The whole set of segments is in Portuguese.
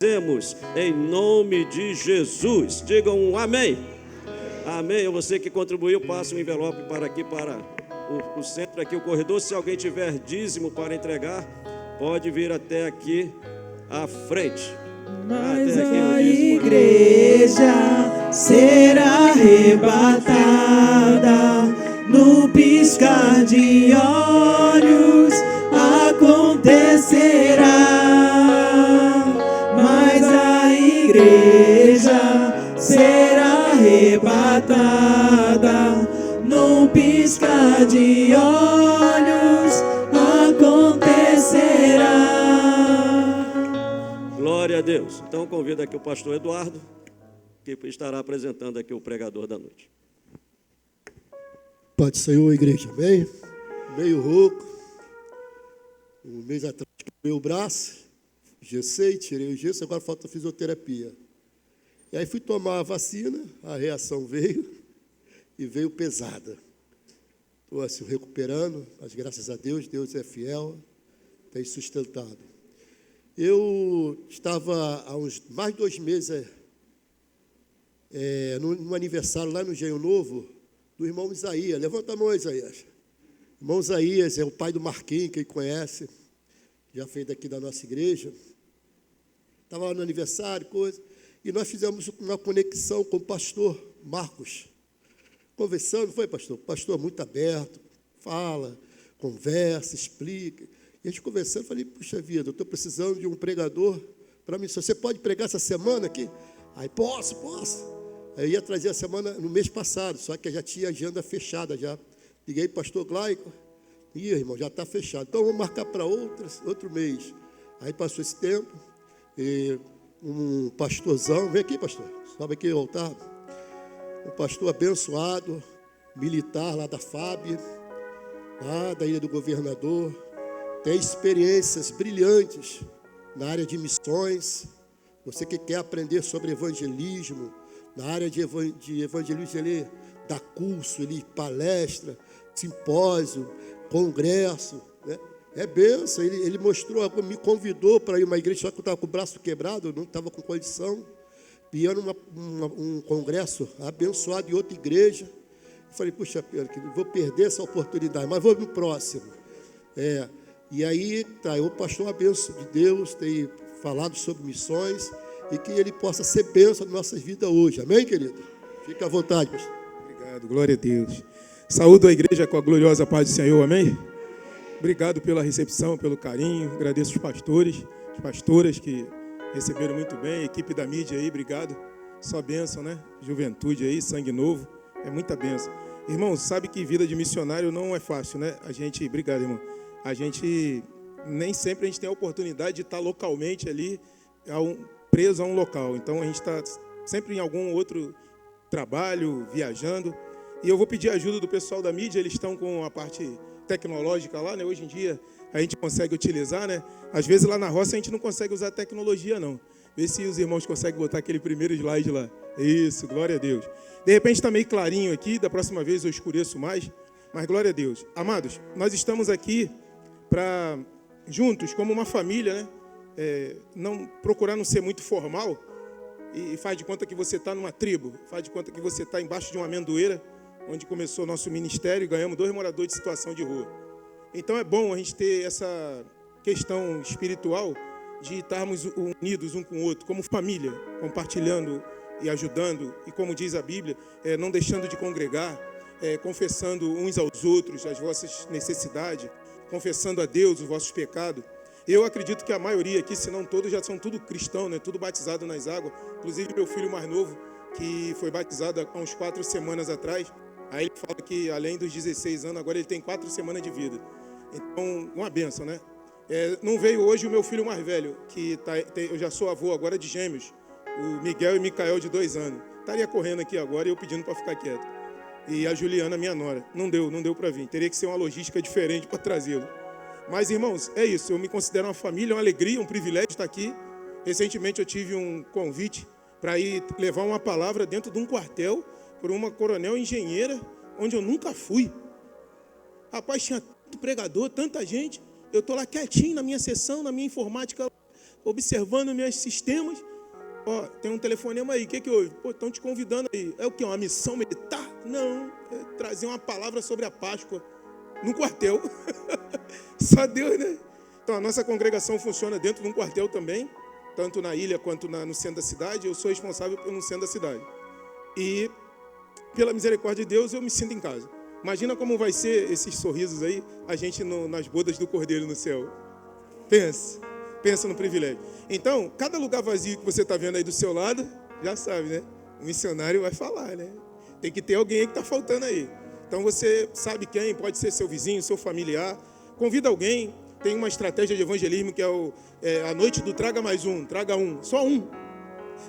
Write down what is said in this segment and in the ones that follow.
agradecemos em nome de Jesus. Digam um amém. Amém. Você que contribuiu, passa um envelope para aqui, para o centro aqui, o corredor. Se alguém tiver dízimo para entregar, pode vir até aqui à frente. Mas a igreja será arrebatada no piscar de olhos, acontecerá. Mas a igreja será arrebatada no piscar de olhos, acontecerá. Glória a Deus. Então convido aqui o pastor Eduardo, que estará apresentando aqui o pregador da noite. Pai do Senhor, igreja, amém? Meio rouco. Um mês atrás quebrei o braço, gessei, tirei o gesso, agora falta fisioterapia. E aí fui tomar a vacina, a reação veio, e veio pesada. Estou assim recuperando, mas graças a Deus, Deus é fiel, tem sustentado. Eu estava há uns mais de 2 meses no aniversário lá no Engenho Novo do irmão Isaías. Levanta a mão, Isaías. O irmão Isaías é o pai do Marquinhos, quem conhece, já fez daqui da nossa igreja. Estava lá no aniversário, coisa, e nós fizemos uma conexão com o pastor Marcos. Conversando, foi, pastor? O pastor é muito aberto, fala, conversa, explica. E a gente conversando, falei, puxa vida, eu estou precisando de um pregador para mim. Você pode pregar essa semana aqui? Aí, posso. Aí eu ia trazer a semana no mês passado, só que eu já tinha agenda fechada já. Liguei para o pastor Glaico, irmão, já está fechado. Então, vamos marcar para outro mês. Aí passou esse tempo, e um pastorzão, vem aqui, pastor, sobe aqui ao altar. Um pastor abençoado, militar lá da FAB, lá da Ilha do Governador, tem experiências brilhantes na área de missões. Você que quer aprender sobre evangelismo, na área de evangelismo, ele dá curso, ele palestra, simpósio, congresso, né? É benção. Ele mostrou, me convidou para ir a uma igreja, só que eu estava com o braço quebrado, eu não estava com condição. Ia um congresso abençoado em outra igreja. Eu falei, puxa, vou perder essa oportunidade, mas vou no próximo. E aí, o pastor, a bênção de Deus, tem falado sobre missões e que ele possa ser bênção nas nossas vidas hoje. Amém, querido? Fica à vontade, pastor. Obrigado, glória a Deus. Saúdo a igreja com a gloriosa paz do Senhor, amém? Obrigado pela recepção, pelo carinho. Agradeço os pastores, as pastoras que receberam muito bem, a equipe da mídia aí, obrigado. Só bênção, né? Juventude aí, sangue novo, é muita bênção. Irmão, sabe que vida de missionário não é fácil, né? Obrigado, irmão. Nem sempre a gente tem a oportunidade de estar localmente ali, preso a um local. Então, a gente está sempre em algum outro trabalho, viajando. E eu vou pedir ajuda do pessoal da mídia, eles estão com a parte tecnológica lá, né? Hoje em dia, a gente consegue utilizar, né? Às vezes, lá na roça, a gente não consegue usar tecnologia, não. Vê se os irmãos conseguem botar aquele primeiro slide lá. Isso, glória a Deus. De repente, está meio clarinho aqui, da próxima vez eu escureço mais, mas glória a Deus. Amados, nós estamos aqui para, juntos, como uma família, né? Procurar não ser muito formal e faz de conta que você está numa tribo, faz de conta que você está embaixo de uma amendoeira, onde começou o nosso ministério e ganhamos 2 moradores de situação de rua. Então é bom a gente ter essa questão espiritual de estarmos unidos um com o outro, como família, compartilhando e ajudando, e como diz a Bíblia, não deixando de congregar, confessando uns aos outros as vossas necessidades, confessando a Deus os vossos pecados. Eu acredito que a maioria aqui, se não todos, já são tudo cristão, né? Tudo batizado nas águas. Inclusive meu filho mais novo, que foi batizado há uns 4 semanas atrás, aí ele fala que além dos 16 anos, agora ele tem 4 semanas de vida. Então, uma bênção, né? Não veio hoje o meu filho mais velho, que eu já sou avô agora de gêmeos, o Miguel e Micael de 2 anos. Estaria correndo aqui agora e eu pedindo para ficar quieto. E a Juliana, minha nora. Não deu para vir. Teria que ser uma logística diferente para trazê-lo. Mas, irmãos, é isso. Eu me considero uma família, uma alegria, um privilégio estar aqui. Recentemente eu tive um convite para ir levar uma palavra dentro de um quartel por uma coronel engenheira, onde eu nunca fui. Rapaz, tinha tanto pregador, tanta gente. Eu estou lá quietinho na minha sessão, na minha informática, observando meus sistemas. Ó, tem um telefonema aí, o que houve? Pô, estão te convidando aí. É o quê? Uma missão militar? Não, é trazer uma palavra sobre a Páscoa no quartel. Só Deus, né? Então, a nossa congregação funciona dentro de um quartel também, tanto na ilha quanto no centro da cidade. Eu sou responsável pelo centro da cidade. E, pela misericórdia de Deus, eu me sinto em casa. Imagina como vai ser esses sorrisos aí, a gente nas bodas do Cordeiro no céu. Pensa no privilégio. Então, cada lugar vazio que você está vendo aí do seu lado, já sabe, né? O missionário vai falar, né? Tem que ter alguém aí que está faltando aí. Então, você sabe quem, pode ser seu vizinho, seu familiar. Convida alguém. Tem uma estratégia de evangelismo que é a noite do traga mais um, traga um, só um.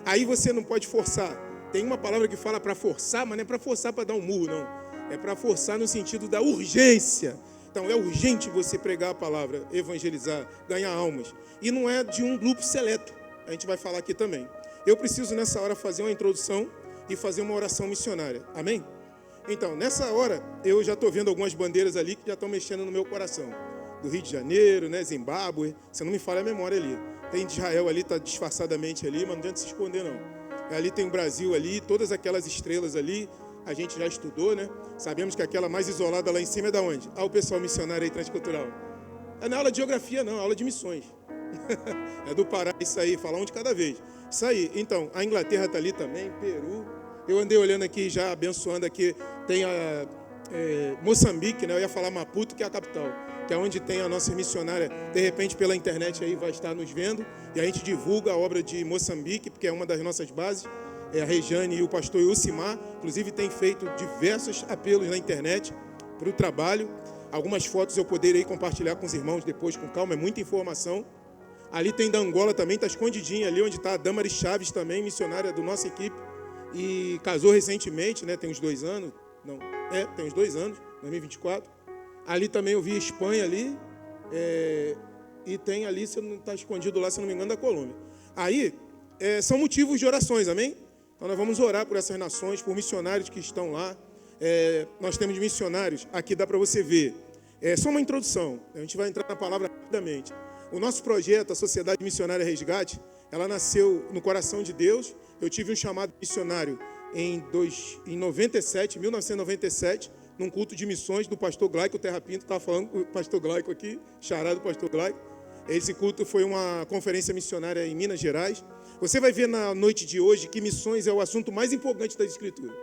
Aí você não pode forçar. Tem uma palavra que fala para forçar, mas não é para forçar para dar um murro, não. É para forçar no sentido da urgência. Então, é urgente você pregar a palavra, evangelizar, ganhar almas. E não é de um grupo seleto. A gente vai falar aqui também. Eu preciso, nessa hora, fazer uma introdução e fazer uma oração missionária. Amém? Então, nessa hora, eu já estou vendo algumas bandeiras ali que já estão mexendo no meu coração. Do Rio de Janeiro, né, Zimbábue. Você não me falha a memória ali. Tem de Israel ali, está disfarçadamente ali, mas não adianta se esconder, não. Ali tem o Brasil ali, todas aquelas estrelas ali. A gente já estudou, né? Sabemos que aquela mais isolada lá em cima é da onde? Ah, o pessoal missionário aí transcultural. É na aula de geografia, não, aula de missões. É do Pará isso aí, falar um de cada vez. Isso aí, então, a Inglaterra está ali também, Peru. Eu andei olhando aqui, já abençoando aqui, tem a Moçambique, né? Eu ia falar Maputo, que é a capital, que é onde tem a nossa missionária. De repente, pela internet aí vai estar nos vendo. E a gente divulga a obra de Moçambique, porque é uma das nossas bases. A Rejane e o pastor Yusimar, inclusive, tem feito diversos apelos na internet para o trabalho. Algumas fotos eu poderei compartilhar com os irmãos depois, com calma, é muita informação. Ali tem da Angola também, está escondidinha ali, onde está a Damaris Chaves também, missionária da nossa equipe. E casou recentemente, né? Tem uns 2 anos. Não, tem uns 2 anos, 2024. Ali também eu vi Espanha ali. E tem ali, se não está escondido lá, se não me engano, da Colômbia. Aí, são motivos de orações, amém? Então, nós vamos orar por essas nações, por missionários que estão lá. Nós temos missionários, aqui dá para você ver. Só uma introdução, a gente vai entrar na palavra rapidamente. O nosso projeto, a Sociedade Missionária Resgate, ela nasceu no coração de Deus. Eu tive um chamado missionário em 1997, num culto de missões do pastor Glaico Terra Pinto. Estava falando com o pastor Glaico aqui, xará do pastor Glaico. Esse culto foi uma conferência missionária em Minas Gerais. Você vai ver na noite de hoje que missões é o assunto mais empolgante das Escrituras.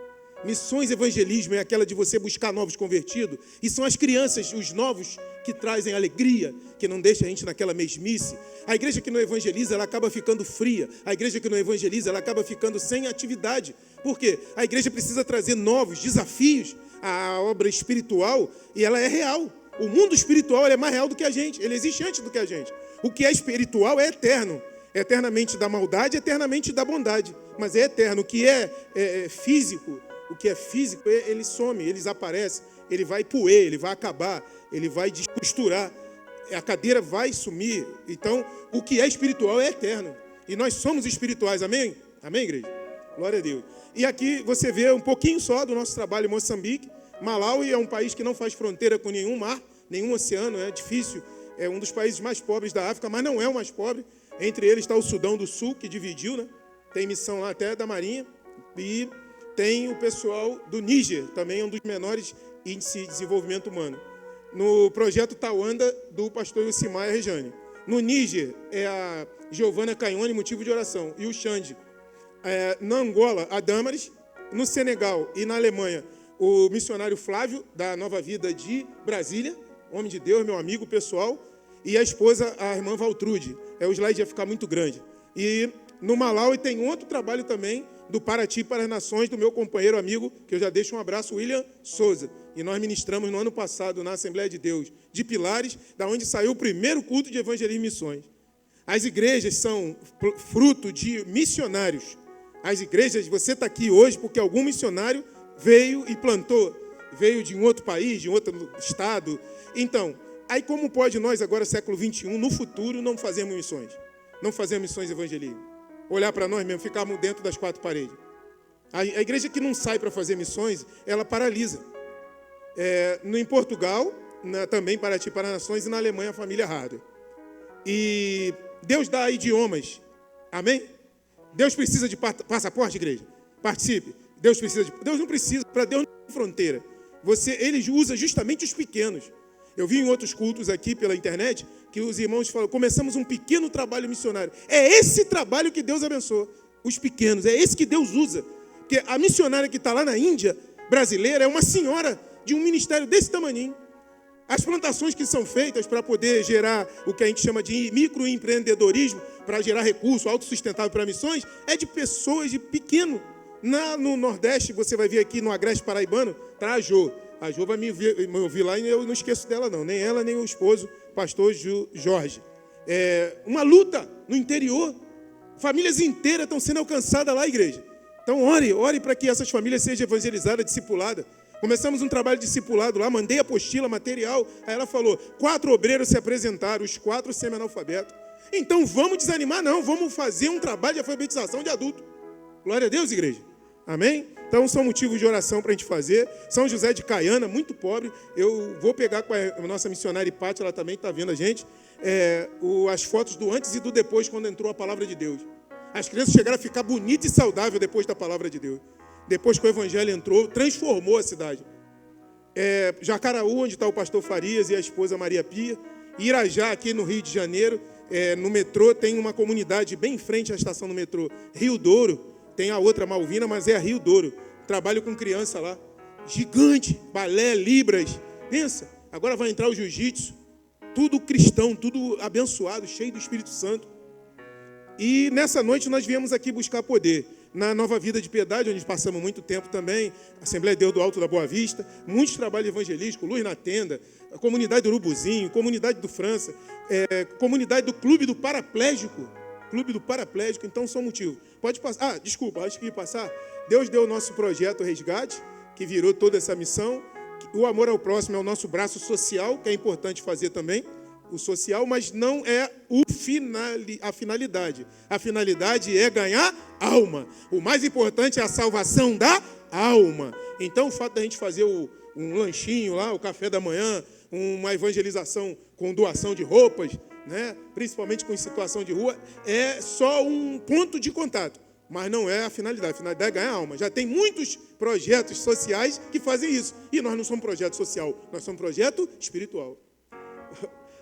Missões, evangelismo é aquela de você buscar novos convertidos. E são as crianças, os novos, que trazem alegria, que não deixa a gente naquela mesmice. A igreja que não evangeliza, ela acaba ficando fria. A igreja que não evangeliza, ela acaba ficando sem atividade. Por quê? A igreja precisa trazer novos desafios à obra espiritual e ela é real. O mundo espiritual ele é mais real do que a gente. Ele existe antes do que a gente. O que é espiritual é eterno. Eternamente da maldade, eternamente da bondade. Mas é eterno. O que é físico... O que é físico, ele some, ele desaparece, ele vai poer, ele vai acabar, ele vai descosturar, a cadeira vai sumir. Então, o que é espiritual é eterno. E nós somos espirituais, amém? Amém, igreja? Glória a Deus. E aqui você vê um pouquinho só do nosso trabalho em Moçambique. Malawi é um país que não faz fronteira com nenhum mar, nenhum oceano, é difícil. É um dos países mais pobres da África, mas não é o mais pobre. Entre eles está o Sudão do Sul, que dividiu, né? Tem missão lá até da Marinha. E... tem o pessoal do Níger, também é um dos menores índices de desenvolvimento humano. No projeto Tawanda, do pastor Yusimar e a Rejane. No Níger, é a Giovana Canhone, motivo de oração, e o Xande. Na Angola, a Damaris. No Senegal e na Alemanha, o missionário Flávio, da Nova Vida de Brasília, homem de Deus, meu amigo pessoal, e a esposa, a irmã Valtrude. O slide ia ficar muito grande. E no Malawi tem outro trabalho também, do Paraty para as Nações, do meu companheiro amigo, que eu já deixo um abraço, William Souza. E nós ministramos no ano passado, na Assembleia de Deus, de Pilares, da onde saiu o primeiro culto de evangelismo e missões. As igrejas são fruto de missionários. As igrejas, você está aqui hoje porque algum missionário veio e plantou. Veio de um outro país, de um outro estado. Então, aí como pode nós, agora século XXI, no futuro, não fazermos missões? Não fazermos missões de evangelismo? Olhar para nós mesmo, ficarmos dentro das 4 paredes. A igreja que não sai para fazer missões, ela paralisa. Em Portugal, também Paraty para as Nações, e na Alemanha, a família Harder. E Deus dá idiomas. Amém? Deus precisa de passaporte, igreja? Participe. Deus não precisa. Para Deus não tem fronteira. Ele usa justamente os pequenos. Eu vi em outros cultos aqui pela internet que os irmãos falam, começamos um pequeno trabalho missionário. É esse trabalho que Deus abençoa. Os pequenos. É esse que Deus usa. Porque a missionária que está lá na Índia, brasileira, é uma senhora de um ministério desse tamaninho. As plantações que são feitas para poder gerar o que a gente chama de microempreendedorismo, para gerar recurso autossustentável para missões, é de pessoas de pequeno. No Nordeste, você vai ver aqui no Agreste Paraibano, está a Jô. A Jô vai me ouvir lá e eu não esqueço dela não, nem ela, nem o esposo, pastor Jorge. Uma luta no interior. Famílias inteiras estão sendo alcançadas lá, igreja. Então ore para que essas famílias sejam evangelizadas, discipuladas. Começamos um trabalho de discipulado lá, mandei apostila, material. Aí ela falou, 4 obreiros se apresentaram, os 4 semi-analfabetos. Então vamos desanimar não, vamos fazer um trabalho de alfabetização de adulto. Glória a Deus, igreja. Amém? Então são motivos de oração para a gente fazer. São José de Caiana, muito pobre. Eu vou pegar com a nossa missionária Hipátia, ela também está vendo a gente, as fotos do antes e do depois, quando entrou a palavra de Deus. As crianças chegaram a ficar bonitas e saudáveis depois da palavra de Deus. Depois que o evangelho entrou, transformou a cidade. Jacaraú, onde está o pastor Farias e a esposa Maria Pia. Irajá, aqui no Rio de Janeiro, no metrô, tem uma comunidade bem em frente à estação do metrô. Rio Douro, tem a outra Malvina, mas é a Rio Douro. Trabalho com criança lá. Gigante, balé, libras. Pensa, agora vai entrar o jiu-jitsu. Tudo cristão, tudo abençoado, cheio do Espírito Santo. E nessa noite nós viemos aqui buscar poder. Na Nova Vida de Piedade, onde passamos muito tempo também, Assembleia de Deus do Alto da Boa Vista, muitos trabalhos evangelísticos, Luz na Tenda, a comunidade do Urubuzinho, comunidade do França, comunidade do Clube do Paraplégico, então são motivos. Pode passar, desculpa, acho que ia passar. Deus deu o nosso projeto Resgate, que virou toda essa missão. O amor ao próximo é o nosso braço social, que é importante fazer também, o social, mas não é a finalidade. A finalidade é ganhar alma. O mais importante é a salvação da alma. Então, o fato da gente fazer um lanchinho lá, o café da manhã, uma evangelização com doação de roupas, né, principalmente com situação de rua, é só um ponto de contato, mas não é a finalidade. A finalidade é ganhar alma. Já tem muitos projetos sociais que fazem isso. E nós não somos projeto social, nós somos projeto espiritual.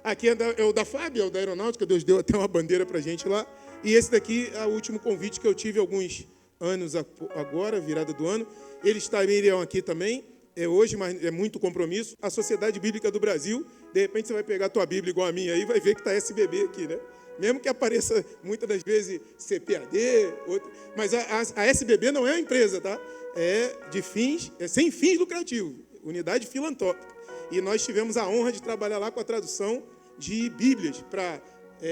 Aqui é o da FAB, é o da Aeronáutica, Deus deu até uma bandeira para a gente lá. E esse daqui é o último convite que eu tive alguns anos agora, virada do ano. Eles estariam aqui também, hoje, mas é muito compromisso. A Sociedade Bíblica do Brasil, de repente você vai pegar a tua Bíblia igual a minha aí, vai ver que está SBB aqui, né? Mesmo que apareça muitas das vezes CPAD, mas a SBB não é uma empresa, tá? É sem fins lucrativos, unidade filantrópica. E nós tivemos a honra de trabalhar lá com a tradução de Bíblias para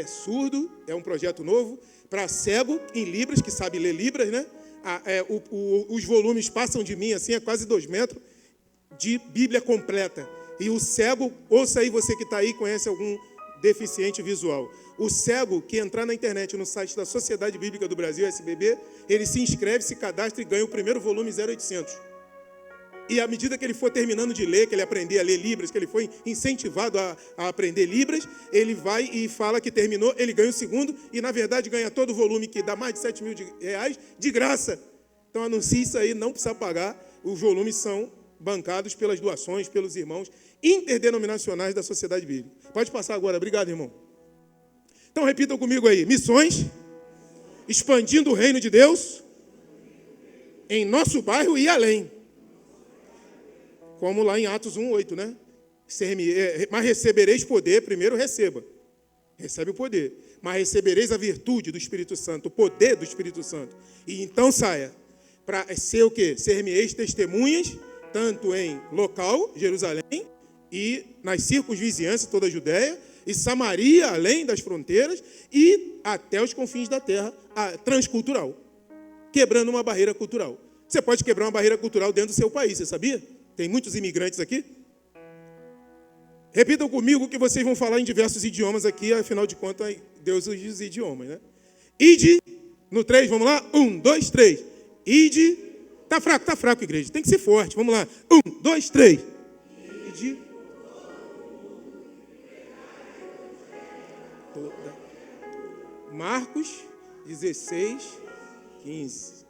surdo, é um projeto novo, para cego em Libras, que sabe ler Libras, né? Os volumes passam de mim, assim, é quase 2 metros, de Bíblia completa. E o cego, ouça aí, você que está aí, conhece algum deficiente visual. O cego que entrar na internet, no site da Sociedade Bíblica do Brasil, SBB, ele se inscreve, se cadastra e ganha o primeiro volume 0800. E à medida que ele for terminando de ler, que ele aprender a ler Libras, que ele foi incentivado a aprender Libras, ele vai e fala que terminou, ele ganha o segundo e, na verdade, ganha todo o volume, que dá mais de R$7.000 de graça. Então, anuncie isso aí, não precisa pagar. Os volumes são bancados pelas doações, pelos irmãos interdenominacionais da Sociedade Bíblica. Pode passar agora. Obrigado, irmão. Então, repitam comigo aí. Missões, expandindo o reino de Deus em nosso bairro e além. Como lá em Atos 1:8, né? Mas recebereis poder, primeiro receba. Recebe o poder. Mas recebereis a virtude do Espírito Santo, o poder do Espírito Santo. E então saia para ser o quê? Ser-me-eis testemunhas, tanto em local, Jerusalém, e nas circunvizinhanças, toda a Judéia, e Samaria, além das fronteiras, e até os confins da terra, transcultural. Quebrando uma barreira cultural. Você pode quebrar uma barreira cultural dentro do seu país, você sabia? Tem muitos imigrantes aqui. Repitam comigo que vocês vão falar em diversos idiomas aqui, afinal de contas, Deus usa idiomas, né? Ide, no 3, vamos lá? 1, 2, 3. Ide, tá fraco, igreja, tem que ser forte, vamos lá. 1, 2, 3. Ide. Marcos 16, 15.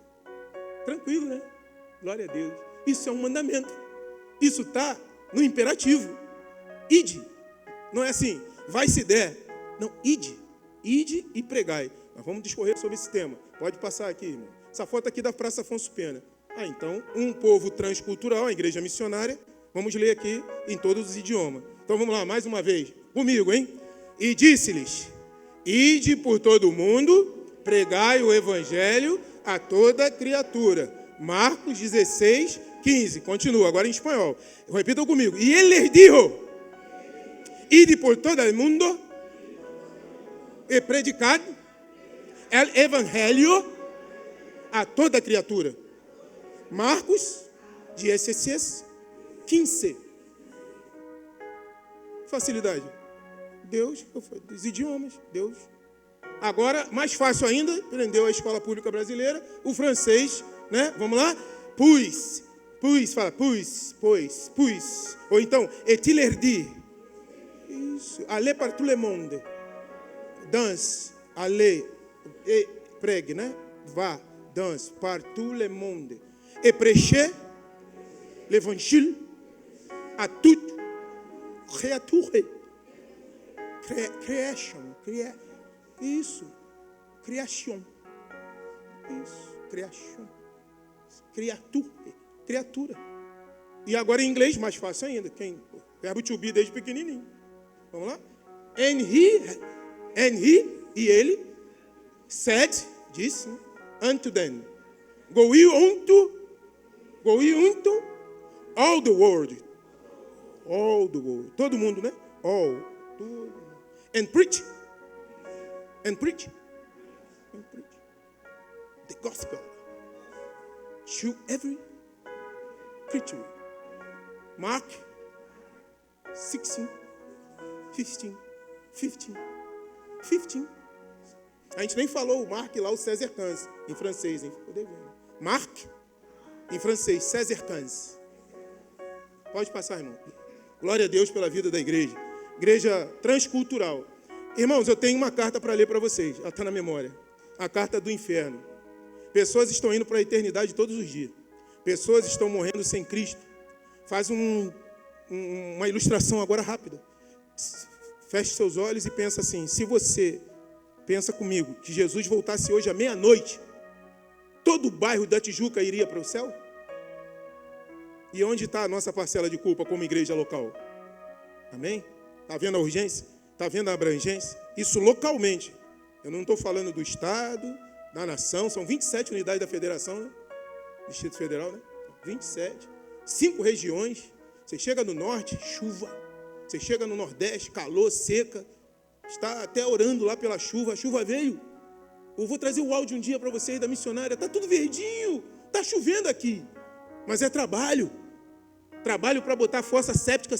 Tranquilo, né? Glória a Deus. Isso é um mandamento. Isso está no imperativo. Ide. Não é assim, vai se der. Não, ide. Ide e pregai. Nós vamos discorrer sobre esse tema. Pode passar aqui, irmão. Essa foto aqui da Praça Afonso Pena. Então, um povo transcultural, a igreja missionária. Vamos ler aqui em todos os idiomas. Então, vamos lá, mais uma vez. Comigo, hein? E disse-lhes, ide por todo o mundo, pregai o evangelho a toda criatura. Marcos 16, 15. Continua, agora em espanhol. Repitam comigo. E ele lhes dijo, ide por todo o mundo e predicad el evangelho a toda criatura. Marcos 16, 15. Facilidade. Deus, os idiomas, Deus. Agora, mais fácil ainda, aprendeu a escola pública brasileira, o francês, né? Vamos lá? Puis, fala, puis. Ou então, et il leur dit. Isso, allez par tout le monde. Danse, allez, et pregue, né? Vá, danse, par tout le monde. Et prêchez l'évangile à toute créature. Isso. Criação. Isso. Criação. Criatura. E agora em inglês, mais fácil ainda. Verbo to be desde pequenininho. Vamos lá? And he, e ele, said, disse, unto them, go ye unto all the world. All the world. Todo mundo, né? All. Todo. And preach the gospel to every creature. Mark 16, 15. A gente nem falou o Mark lá, o César Cans, em francês, hein? Ficou devendo. Mark, em francês, César Cans. Pode passar, irmão. Glória a Deus pela vida da igreja. Igreja transcultural. Irmãos, eu tenho uma carta para ler para vocês. Ela está na memória. A carta do inferno. Pessoas estão indo para a eternidade todos os dias. Pessoas estão morrendo sem Cristo. Faz uma ilustração agora rápida. Feche seus olhos e pensa assim. Se você pensa comigo que Jesus voltasse hoje à meia-noite, todo o bairro da Tijuca iria para o céu? E onde está a nossa parcela de culpa como igreja local? Amém? Está vendo a urgência? Está vendo a abrangência? Isso localmente. Eu não estou falando do Estado, da nação. São 27 unidades da federação, né? Distrito Federal, né? 27. 5 regiões. Você chega no norte, chuva. Você chega no nordeste, calor, seca. Está até orando lá pela chuva. A chuva veio. Eu vou trazer o áudio um dia para vocês da missionária. Está tudo verdinho. Está chovendo aqui. Mas é trabalho. Trabalho para botar fossa séptica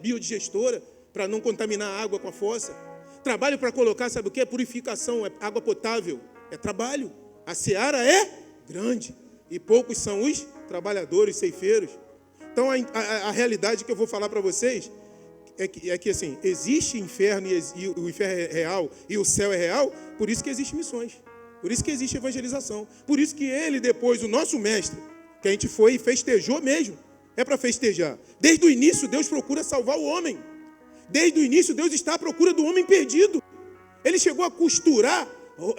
biodigestora, para não contaminar a água com a fossa. Trabalho para colocar, sabe o que? Purificação, água potável. É trabalho. A seara é grande. E poucos são os trabalhadores, ceifeiros. Então, a realidade que eu vou falar para vocês é que assim, existe inferno e o inferno é real e o céu é real, por isso que existem missões. Por isso que existe evangelização. Por isso que ele, depois, o nosso mestre, que a gente foi e festejou mesmo, é para festejar. Desde o início, Deus procura salvar o homem. Desde o início, Deus está à procura do homem perdido. Ele chegou a costurar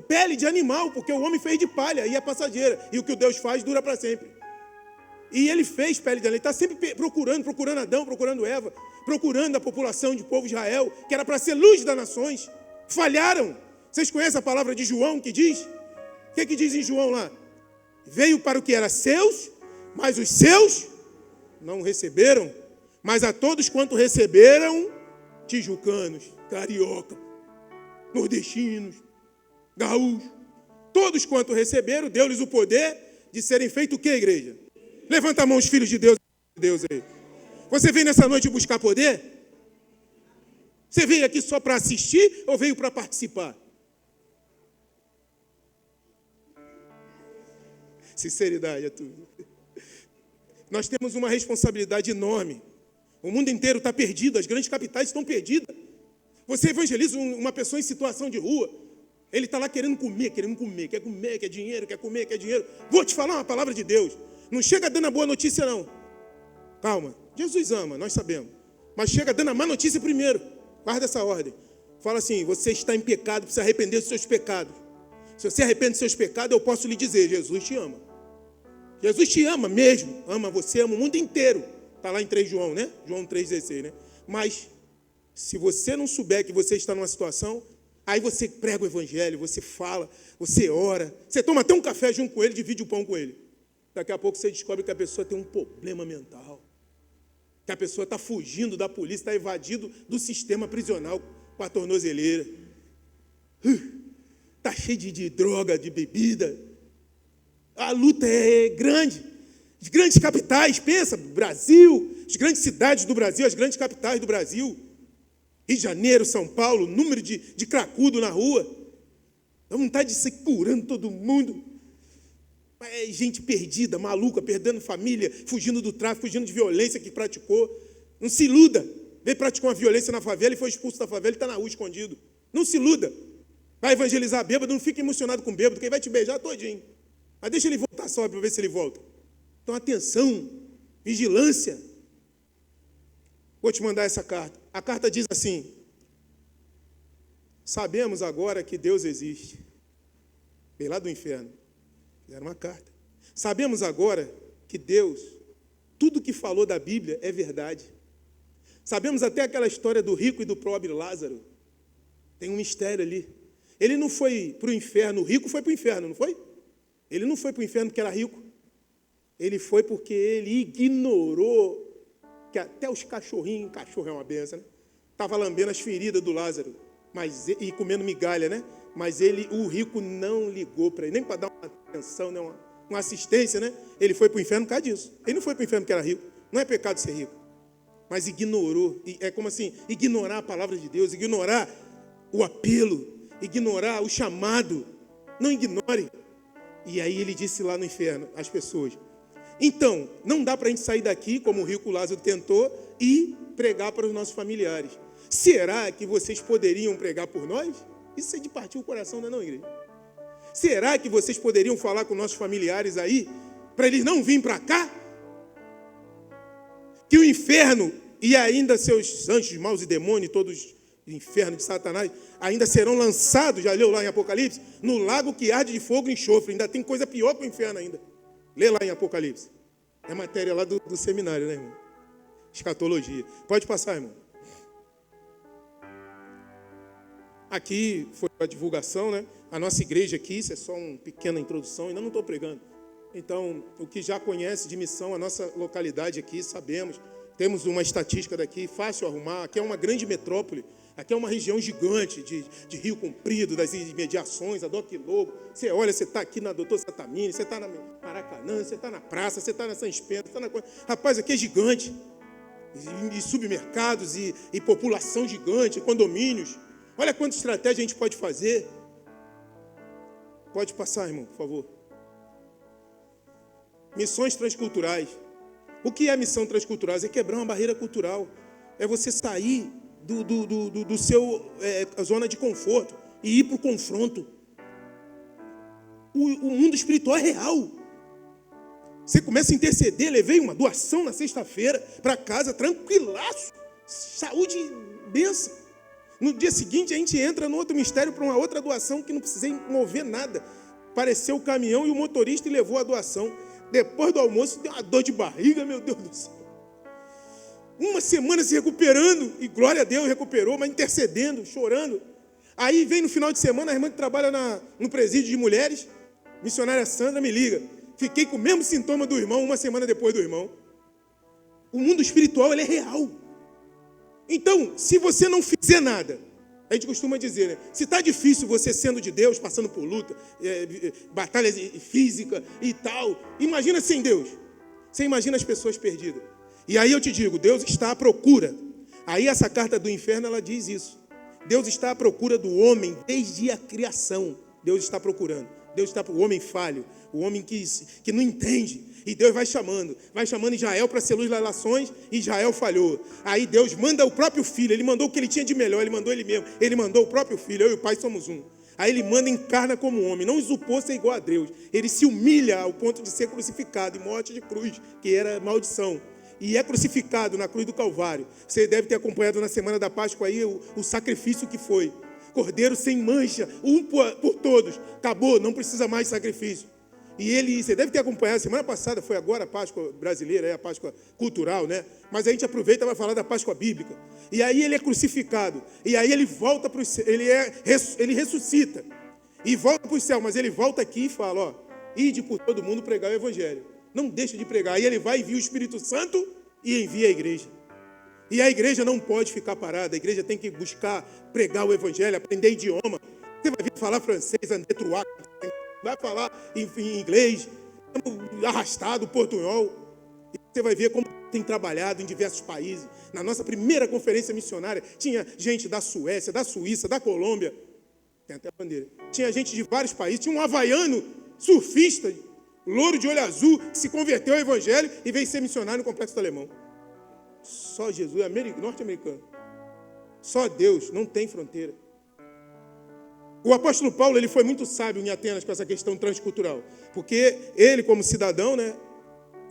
pele de animal, porque o homem fez de palha e é passageira. E o que o Deus faz dura para sempre. E ele fez pele de animal. Ele está sempre procurando Adão, procurando Eva, procurando a população de povo de Israel, que era para ser luz das nações. Falharam. Vocês conhecem a palavra de João que diz? O que diz em João lá? Veio para o que era seus, mas os seus não receberam. Mas a todos quanto receberam, tijucanos, carioca, nordestinos, gaúchos, todos quanto receberam, deu-lhes o poder de serem feitos o que, igreja? Levanta a mão os filhos de Deus aí. Você veio nessa noite buscar poder? Você veio aqui só para assistir ou veio para participar? Sinceridade é tudo. Nós temos uma responsabilidade enorme. O mundo inteiro está perdido, as grandes capitais estão perdidas. Você evangeliza uma pessoa em situação de rua, Ele está lá querendo comer, quer comer, quer dinheiro, quer comer, quer dinheiro. Vou te falar uma palavra de Deus. Não chega dando a boa notícia, não. Calma, Jesus ama, nós sabemos. Mas chega dando a má notícia primeiro. Guarda essa ordem. Fala assim, você está em pecado, precisa arrepender dos seus pecados. Se você arrepende dos seus pecados, eu posso lhe dizer, Jesus te ama. Jesus te ama mesmo, ama você, ama o mundo inteiro. Está lá em 3 João, né? João 3,16, né? Mas, se você não souber que você está numa situação, aí você prega o evangelho, você fala, você ora, você toma até um café junto com ele, divide o pão com ele. Daqui a pouco você descobre que a pessoa tem um problema mental, que a pessoa está fugindo da polícia, está evadindo do sistema prisional com a tornozeleira. Está cheio de droga, de bebida. A luta é grande. As grandes capitais, pensa, Brasil, as grandes cidades do Brasil, as grandes capitais do Brasil. Rio de Janeiro, São Paulo, número de cracudo na rua. Dá vontade de sair curando todo mundo. É gente perdida, maluca, perdendo família, fugindo do tráfico, fugindo de violência que praticou. Não se iluda. Veio praticar uma violência na favela e foi expulso da favela e está na rua escondido. Não se iluda. Vai evangelizar bêbado, não fique emocionado com bêbado, quem vai te beijar todinho. Mas deixa ele voltar só para ver se ele volta. Então, atenção, vigilância. Vou te mandar essa carta. A carta diz assim: sabemos agora que Deus existe. Veio lá do inferno. Fizeram uma carta. Sabemos agora que Deus, tudo que falou da Bíblia é verdade. Sabemos até aquela história do rico e do pobre Lázaro. Tem um mistério ali. Ele não foi para o inferno, o rico foi para o inferno, não foi? Ele não foi para o inferno porque era rico. Ele foi porque ele ignorou que até os cachorrinhos, cachorro é uma benção, né? Estava lambendo as feridas do Lázaro e comendo migalha, né? Mas o rico não ligou para ele, nem para dar uma atenção, né? uma assistência, né? Ele foi para o inferno por causa disso. Ele não foi para o inferno porque era rico. Não é pecado ser rico. Mas ignorou. É como assim, ignorar a palavra de Deus, ignorar o apelo, ignorar o chamado. Não ignore. E aí ele disse lá no inferno às pessoas: então, não dá para a gente sair daqui, como o rico Lázaro tentou, e pregar para os nossos familiares. Será que vocês poderiam pregar por nós? Isso é de partir o coração, não é não, igreja? Será que vocês poderiam falar com nossos familiares aí, para eles não virem para cá? Que o inferno e ainda seus anjos maus e demônios, todos inferno de Satanás, ainda serão lançados, já leu lá em Apocalipse, no lago que arde de fogo e enxofre. Ainda tem coisa pior que o inferno ainda. Lê lá em Apocalipse. É matéria lá do seminário, né, irmão? Escatologia. Pode passar, irmão. Aqui foi a divulgação, né? A nossa igreja aqui, isso é só uma pequena introdução, ainda não estou pregando. Então, o que já conhece de missão, a nossa localidade aqui, sabemos. Temos uma estatística daqui, fácil arrumar. Aqui é uma grande metrópole. Aqui é uma região gigante de Rio Comprido, das imediações, a Doc Lobo. Você olha, você está aqui na Doutor Satamini, você está na Maracanã, você está na praça, você está na São Spento, você está na... Rapaz, aqui é gigante. E submercados, e população gigante, condomínios. Olha quanta estratégia a gente pode fazer. Pode passar, irmão, por favor. Missões transculturais. O que é missão transcultural? É quebrar uma barreira cultural. É você sair do seu zona de conforto e ir para o confronto. O mundo espiritual é real. Você começa a interceder. Levei uma doação na sexta-feira para casa, tranquilaço. Saúde e bênção. No dia seguinte, a gente entra no outro mistério para uma outra doação que não precisei mover nada. Apareceu o caminhão e o motorista e levou a doação. Depois do almoço, deu uma dor de barriga, meu Deus do céu. Uma semana se recuperando, e glória a Deus, recuperou, mas intercedendo, chorando. Aí vem no final de semana, a irmã que trabalha no presídio de mulheres, missionária Sandra, me liga. Fiquei com o mesmo sintoma do irmão, uma semana depois do irmão. O mundo espiritual, ele é real. Então, se você não fizer nada, a gente costuma dizer, né? Se está difícil você sendo de Deus, passando por luta, batalhas físicas e tal, imagina sem Deus. Você imagina as pessoas perdidas. E aí eu te digo, Deus está à procura. Aí essa carta do inferno, ela diz isso. Deus está à procura do homem desde a criação. Deus está procurando. Deus está para o homem falho, o homem que não entende. E Deus vai chamando Israel para ser luz das nações, e Israel falhou. Aí Deus manda o próprio filho, ele mandou o que ele tinha de melhor, ele mandou ele mesmo, ele mandou o próprio filho, eu e o pai somos um. Aí ele manda, encarna como homem, não usurpou ser igual a Deus. Ele se humilha ao ponto de ser crucificado, em morte de cruz, que era maldição. E é crucificado na cruz do Calvário. Você deve ter acompanhado na semana da Páscoa aí o sacrifício que foi. Cordeiro sem mancha, um por todos. Acabou, não precisa mais sacrifício. E você deve ter acompanhado, semana passada foi agora a Páscoa brasileira, a Páscoa cultural, né? Mas a gente aproveita e vai falar da Páscoa bíblica. E aí ele é crucificado. E aí ele volta para o céu, ele ressuscita. E volta para o céu, mas ele volta aqui e fala, ó, ide por todo mundo pregar o evangelho. Não deixa de pregar. Aí ele vai, envia o Espírito Santo e envia a igreja. E a igreja não pode ficar parada. A igreja tem que buscar pregar o evangelho, aprender idioma. Você vai vir falar francês, andetruá, vai falar em inglês, arrastado, portunhol. E você vai ver como tem trabalhado em diversos países. Na nossa primeira conferência missionária, tinha gente da Suécia, da Suíça, da Colômbia. Tem até a bandeira. Tinha gente de vários países. Tinha um havaiano, surfista, louro de olho azul, que se converteu ao evangelho e veio ser missionário no Complexo do Alemão. Só Jesus, norte-americano. Só Deus, não tem fronteira. O apóstolo Paulo, ele foi muito sábio em Atenas com essa questão transcultural. Porque ele, como cidadão, né,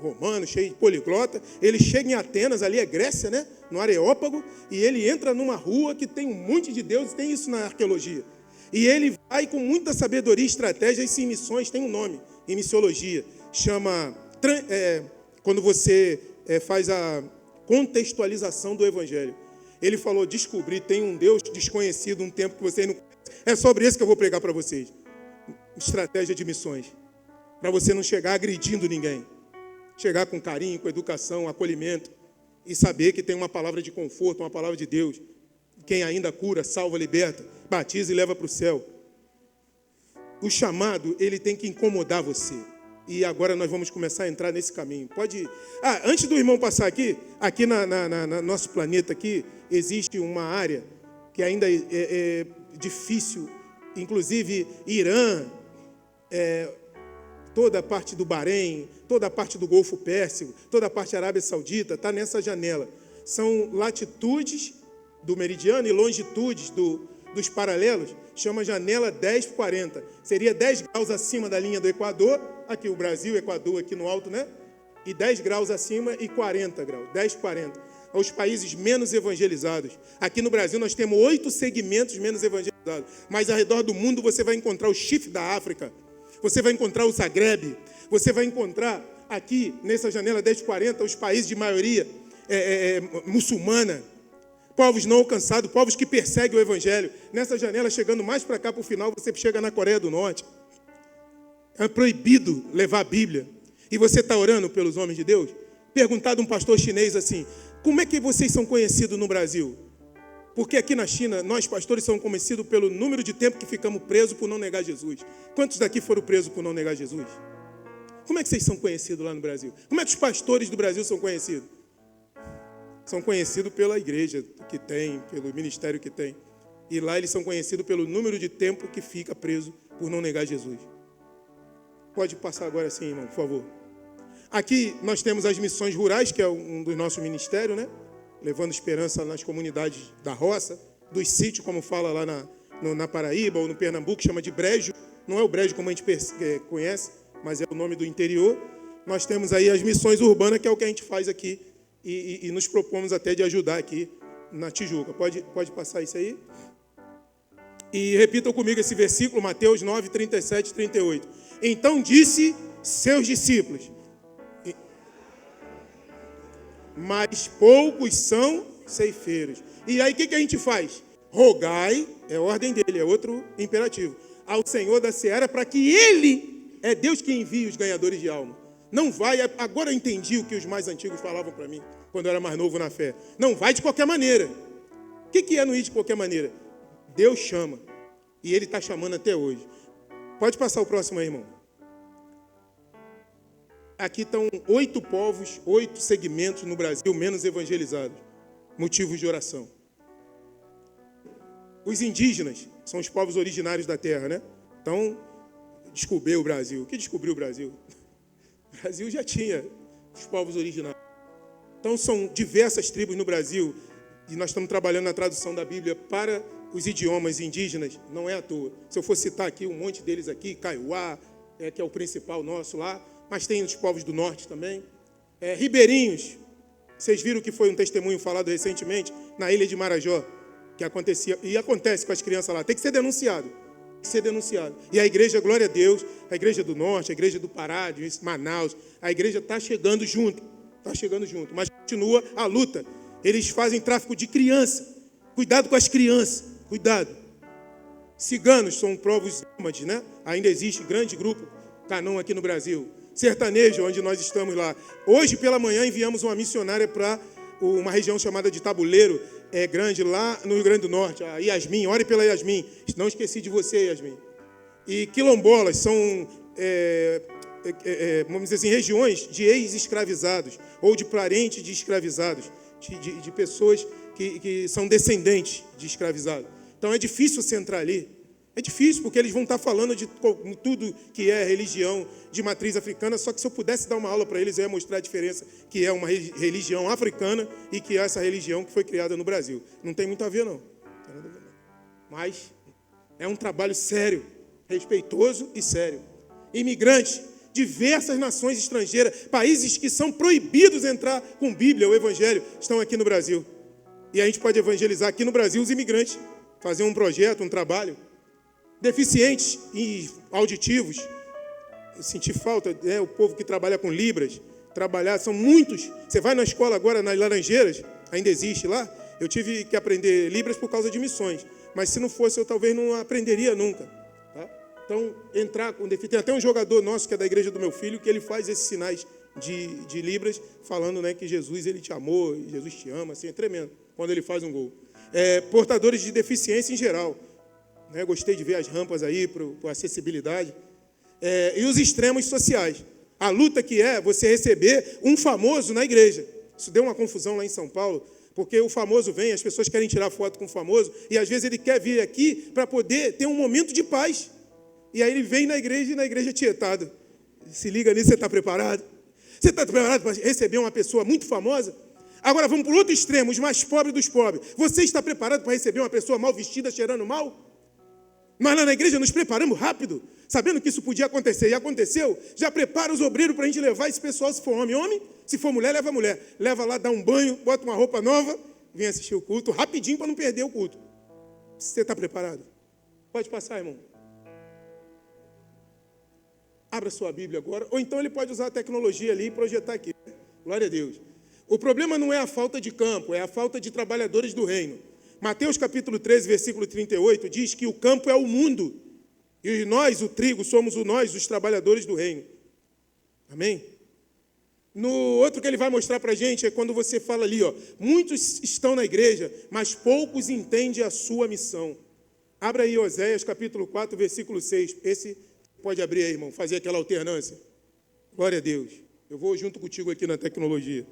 romano, cheio de poliglota, ele chega em Atenas, ali é Grécia, né, no Areópago, e ele entra numa rua que tem um monte de deuses, tem isso na arqueologia. E ele vai com muita sabedoria e estratégia, isso em missões tem um nome, em missiologia, chama, quando você faz a contextualização do evangelho. Ele falou, descobri, tem um Deus desconhecido, um tempo que vocês não conhecem. É sobre isso que eu vou pregar para vocês. Estratégia de missões. Para você não chegar agredindo ninguém. Chegar com carinho, com educação, acolhimento. E saber que tem uma palavra de conforto, uma palavra de Deus. Quem ainda cura, salva, liberta, batiza e leva para o céu. O chamado, ele tem que incomodar você. E agora nós vamos começar a entrar nesse caminho. Pode ir. Antes do irmão passar aqui no nosso planeta aqui, existe uma área que ainda é difícil, inclusive Irã, toda a parte do Bahrein, toda a parte do Golfo Pérsico, toda a parte da Arábia Saudita, está nessa janela. São latitudes do meridiano e longitudes dos paralelos, chama janela 10/40. Seria 10 graus acima da linha do Equador, aqui o Brasil, Equador aqui no alto, né? E 10 graus acima e 40 graus, 10/40. Aos países menos evangelizados. Aqui no Brasil nós temos 8 segmentos menos evangelizados. Mas ao redor do mundo você vai encontrar o Chifre da África. Você vai encontrar o Zagreb. Você vai encontrar aqui, nessa janela 10/40, os países de maioria muçulmana. Povos não alcançados, povos que perseguem o evangelho. Nessa janela, chegando mais para cá para o final, você chega na Coreia do Norte. É proibido levar a Bíblia. E você está orando pelos homens de Deus? Perguntado um pastor chinês assim, como é que vocês são conhecidos no Brasil? Porque aqui na China, nós pastores somos conhecidos pelo número de tempo que ficamos presos por não negar Jesus. Quantos daqui foram presos por não negar Jesus? Como é que vocês são conhecidos lá no Brasil? Como é que os pastores do Brasil são conhecidos? São conhecidos pela igreja que tem, pelo ministério que tem. E lá eles são conhecidos pelo número de tempo que fica preso por não negar Jesus. Pode passar agora sim, irmão, por favor. Aqui nós temos as missões rurais, que é um dos nossos ministérios, né? Levando esperança nas comunidades da roça, dos sítios, como fala lá na Paraíba ou no Pernambuco, chama de brejo. Não é o brejo como a gente conhece, mas é o nome do interior. Nós temos aí as missões urbanas, que é o que a gente faz aqui. E nos propomos até de ajudar aqui na Tijuca. Pode passar isso aí? E repitam comigo esse versículo, Mateus 9, 37 e 38. Então disse seus discípulos, mas poucos são ceifeiros. E aí o que a gente faz? Rogai, é a ordem dele, é outro imperativo, ao Senhor da seara, para que Ele, é Deus que envia os ganhadores de alma. Não vai, agora eu entendi o que os mais antigos falavam para mim, quando eu era mais novo na fé. Não vai de qualquer maneira. O que é não ir de qualquer maneira? Deus chama, e Ele está chamando até hoje. Pode passar o próximo aí, irmão. Aqui estão 8 povos, 8 segmentos no Brasil menos evangelizados. Motivos de oração. Os indígenas são os povos originários da terra, né? Então, descobriu o Brasil. O que descobriu o Brasil? O Brasil já tinha os povos originários. Então, são diversas tribos no Brasil, e nós estamos trabalhando na tradução da Bíblia para os idiomas indígenas, não é à toa. Se eu for citar aqui um monte deles aqui, Kaiowá, que é o principal nosso lá, mas tem os povos do norte também. Ribeirinhos, vocês viram que foi um testemunho falado recentemente na ilha de Marajó, que acontecia, e acontece com as crianças lá, tem que ser denunciado. E a igreja, glória a Deus, a igreja do norte, a igreja do Pará, de Manaus, a igreja está chegando junto, mas continua a luta. Eles fazem tráfico de criança, cuidado com as crianças, cuidado. Ciganos são povos nômades, né? Ainda existe grande grupo canão aqui no Brasil. Sertanejo, onde nós estamos lá. Hoje pela manhã enviamos uma missionária para uma região chamada de Tabuleiro, grande, lá no Rio Grande do Norte. A Yasmin, ore pela Yasmin. Não esqueci de você, Yasmin. E quilombolas são, vamos dizer assim, regiões de ex-escravizados ou de parentes de escravizados, de pessoas que são descendentes de escravizados. Então é difícil você entrar ali. É difícil, porque eles vão estar falando de tudo que é religião de matriz africana, só que se eu pudesse dar uma aula para eles, eu ia mostrar a diferença que é uma religião africana e que é essa religião que foi criada no Brasil. Não tem muito a ver, não. Mas é um trabalho sério, respeitoso e sério. Imigrantes, diversas nações estrangeiras, países que são proibidos de entrar com Bíblia, o Evangelho, estão aqui no Brasil. E a gente pode evangelizar aqui no Brasil os imigrantes, fazer um projeto, um trabalho. Deficientes e auditivos, eu senti falta, o povo que trabalha com Libras, são muitos. Você vai na escola agora, nas Laranjeiras, ainda existe lá, eu tive que aprender Libras por causa de missões, mas se não fosse, eu talvez não aprenderia nunca. Tá? Então, entrar com deficiência, tem até um jogador nosso, que é da igreja do meu filho, que ele faz esses sinais de Libras, falando, né, que Jesus, ele te amou, Jesus te ama, assim, é tremendo, quando ele faz um gol. Portadores de deficiência em geral, gostei de ver as rampas aí para acessibilidade. E os extremos sociais. A luta que é você receber um famoso na igreja. Isso deu uma confusão lá em São Paulo, porque o famoso vem, as pessoas querem tirar foto com o famoso, e às vezes ele quer vir aqui para poder ter um momento de paz. E aí ele vem na igreja e na igreja tietado. Se liga nisso, você está preparado? Você está preparado para receber uma pessoa muito famosa? Agora vamos para o outro extremo, os mais pobres dos pobres. Você está preparado para receber uma pessoa mal vestida, cheirando mal? Nós lá na igreja nos preparamos rápido, sabendo que isso podia acontecer. E aconteceu, já prepara os obreiros para a gente levar esse pessoal, se for homem, homem. Se for mulher, leva a mulher. Leva lá, dá um banho, bota uma roupa nova, vem assistir o culto, rapidinho para não perder o culto. Você está preparado? Pode passar, irmão. Abra sua Bíblia agora, ou então ele pode usar a tecnologia ali e projetar aqui. Glória a Deus. O problema não é a falta de campo, é a falta de trabalhadores do reino. Mateus capítulo 13, versículo 38, diz que o campo é o mundo, e nós, o trigo, somos nós, os trabalhadores do reino. Amém? No outro que ele vai mostrar para a gente é quando você fala ali, muitos estão na igreja, mas poucos entendem a sua missão. Abra aí Oséias capítulo 4, versículo 6. Esse pode abrir aí, irmão, fazer aquela alternância. Glória a Deus. Eu vou junto contigo aqui na tecnologia.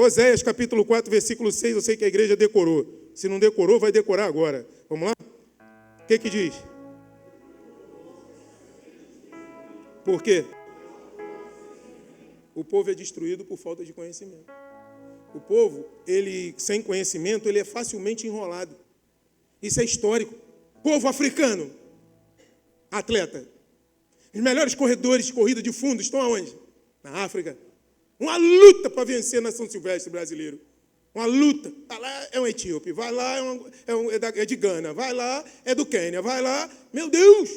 Oséias capítulo 4, versículo 6, eu sei que a igreja decorou. Se não decorou, vai decorar agora. Vamos lá? O que diz? Por quê? O povo é destruído por falta de conhecimento. O povo, sem conhecimento, ele é facilmente enrolado. Isso é histórico. Povo africano, atleta. Os melhores corredores de corrida de fundo estão aonde? Na África. Uma luta para vencer na São Silvestre brasileiro. Uma luta. Vai lá, é um etíope. Vai lá, é de Gana. Vai lá, é do Quênia. Vai lá, meu Deus!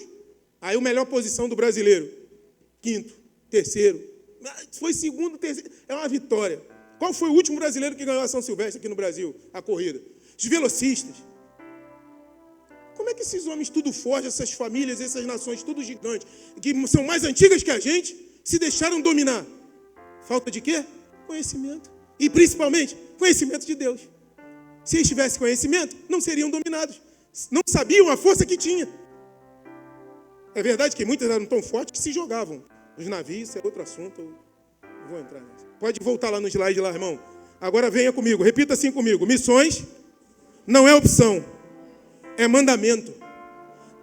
Aí a melhor posição do brasileiro. 5º, 3º. Foi 2º, 3º. É uma vitória. Qual foi o último brasileiro que ganhou a São Silvestre aqui no Brasil? A corrida. Os velocistas. Como é que esses homens tudo fortes, essas famílias, essas nações, tudo gigantes, que são mais antigas que a gente, se deixaram dominar? Falta de quê? Conhecimento. E, principalmente, conhecimento de Deus. Se eles tivessem conhecimento, não seriam dominados. Não sabiam a força que tinha. É verdade que muitas eram tão fortes que se jogavam. Os navios, isso é outro assunto. Eu não vou entrar nisso. Pode voltar lá no slide lá, irmão. Agora venha comigo. Repita assim comigo. Missões não é opção. É mandamento.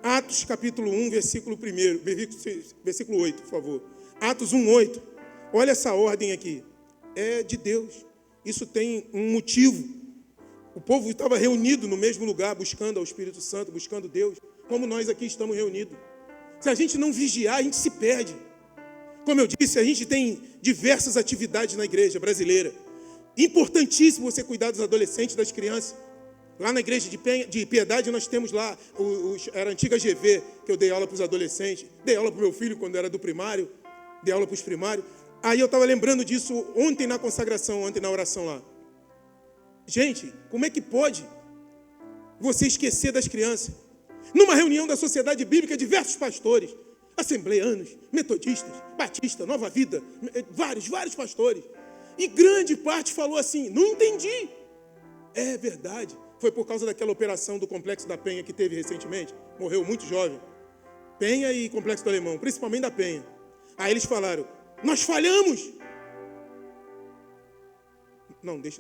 Atos capítulo 1, versículo 1. Versículo 8, por favor. Atos 1, 8. Olha essa ordem aqui, é de Deus. Isso tem um motivo. O povo estava reunido no mesmo lugar, buscando ao Espírito Santo, buscando Deus, como nós aqui estamos reunidos. Se a gente não vigiar, a gente se perde. Como eu disse, a gente tem diversas atividades na igreja brasileira. Importantíssimo você cuidar dos adolescentes, das crianças. Lá na igreja de Piedade nós temos lá, era a antiga GV, que eu dei aula para os adolescentes. Dei aula para o meu filho quando era do primário, dei aula para os primários. Aí eu estava lembrando disso ontem na consagração, ontem na oração lá. Gente, como é que pode você esquecer das crianças? Numa reunião da Sociedade Bíblica, diversos pastores, assembleanos, metodistas, batistas, Nova Vida, vários pastores. E grande parte falou assim, não entendi. É verdade. Foi por causa daquela operação do Complexo da Penha que teve recentemente. Morreu muito jovem. Penha e Complexo do Alemão, principalmente da Penha. Aí eles falaram, nós falhamos.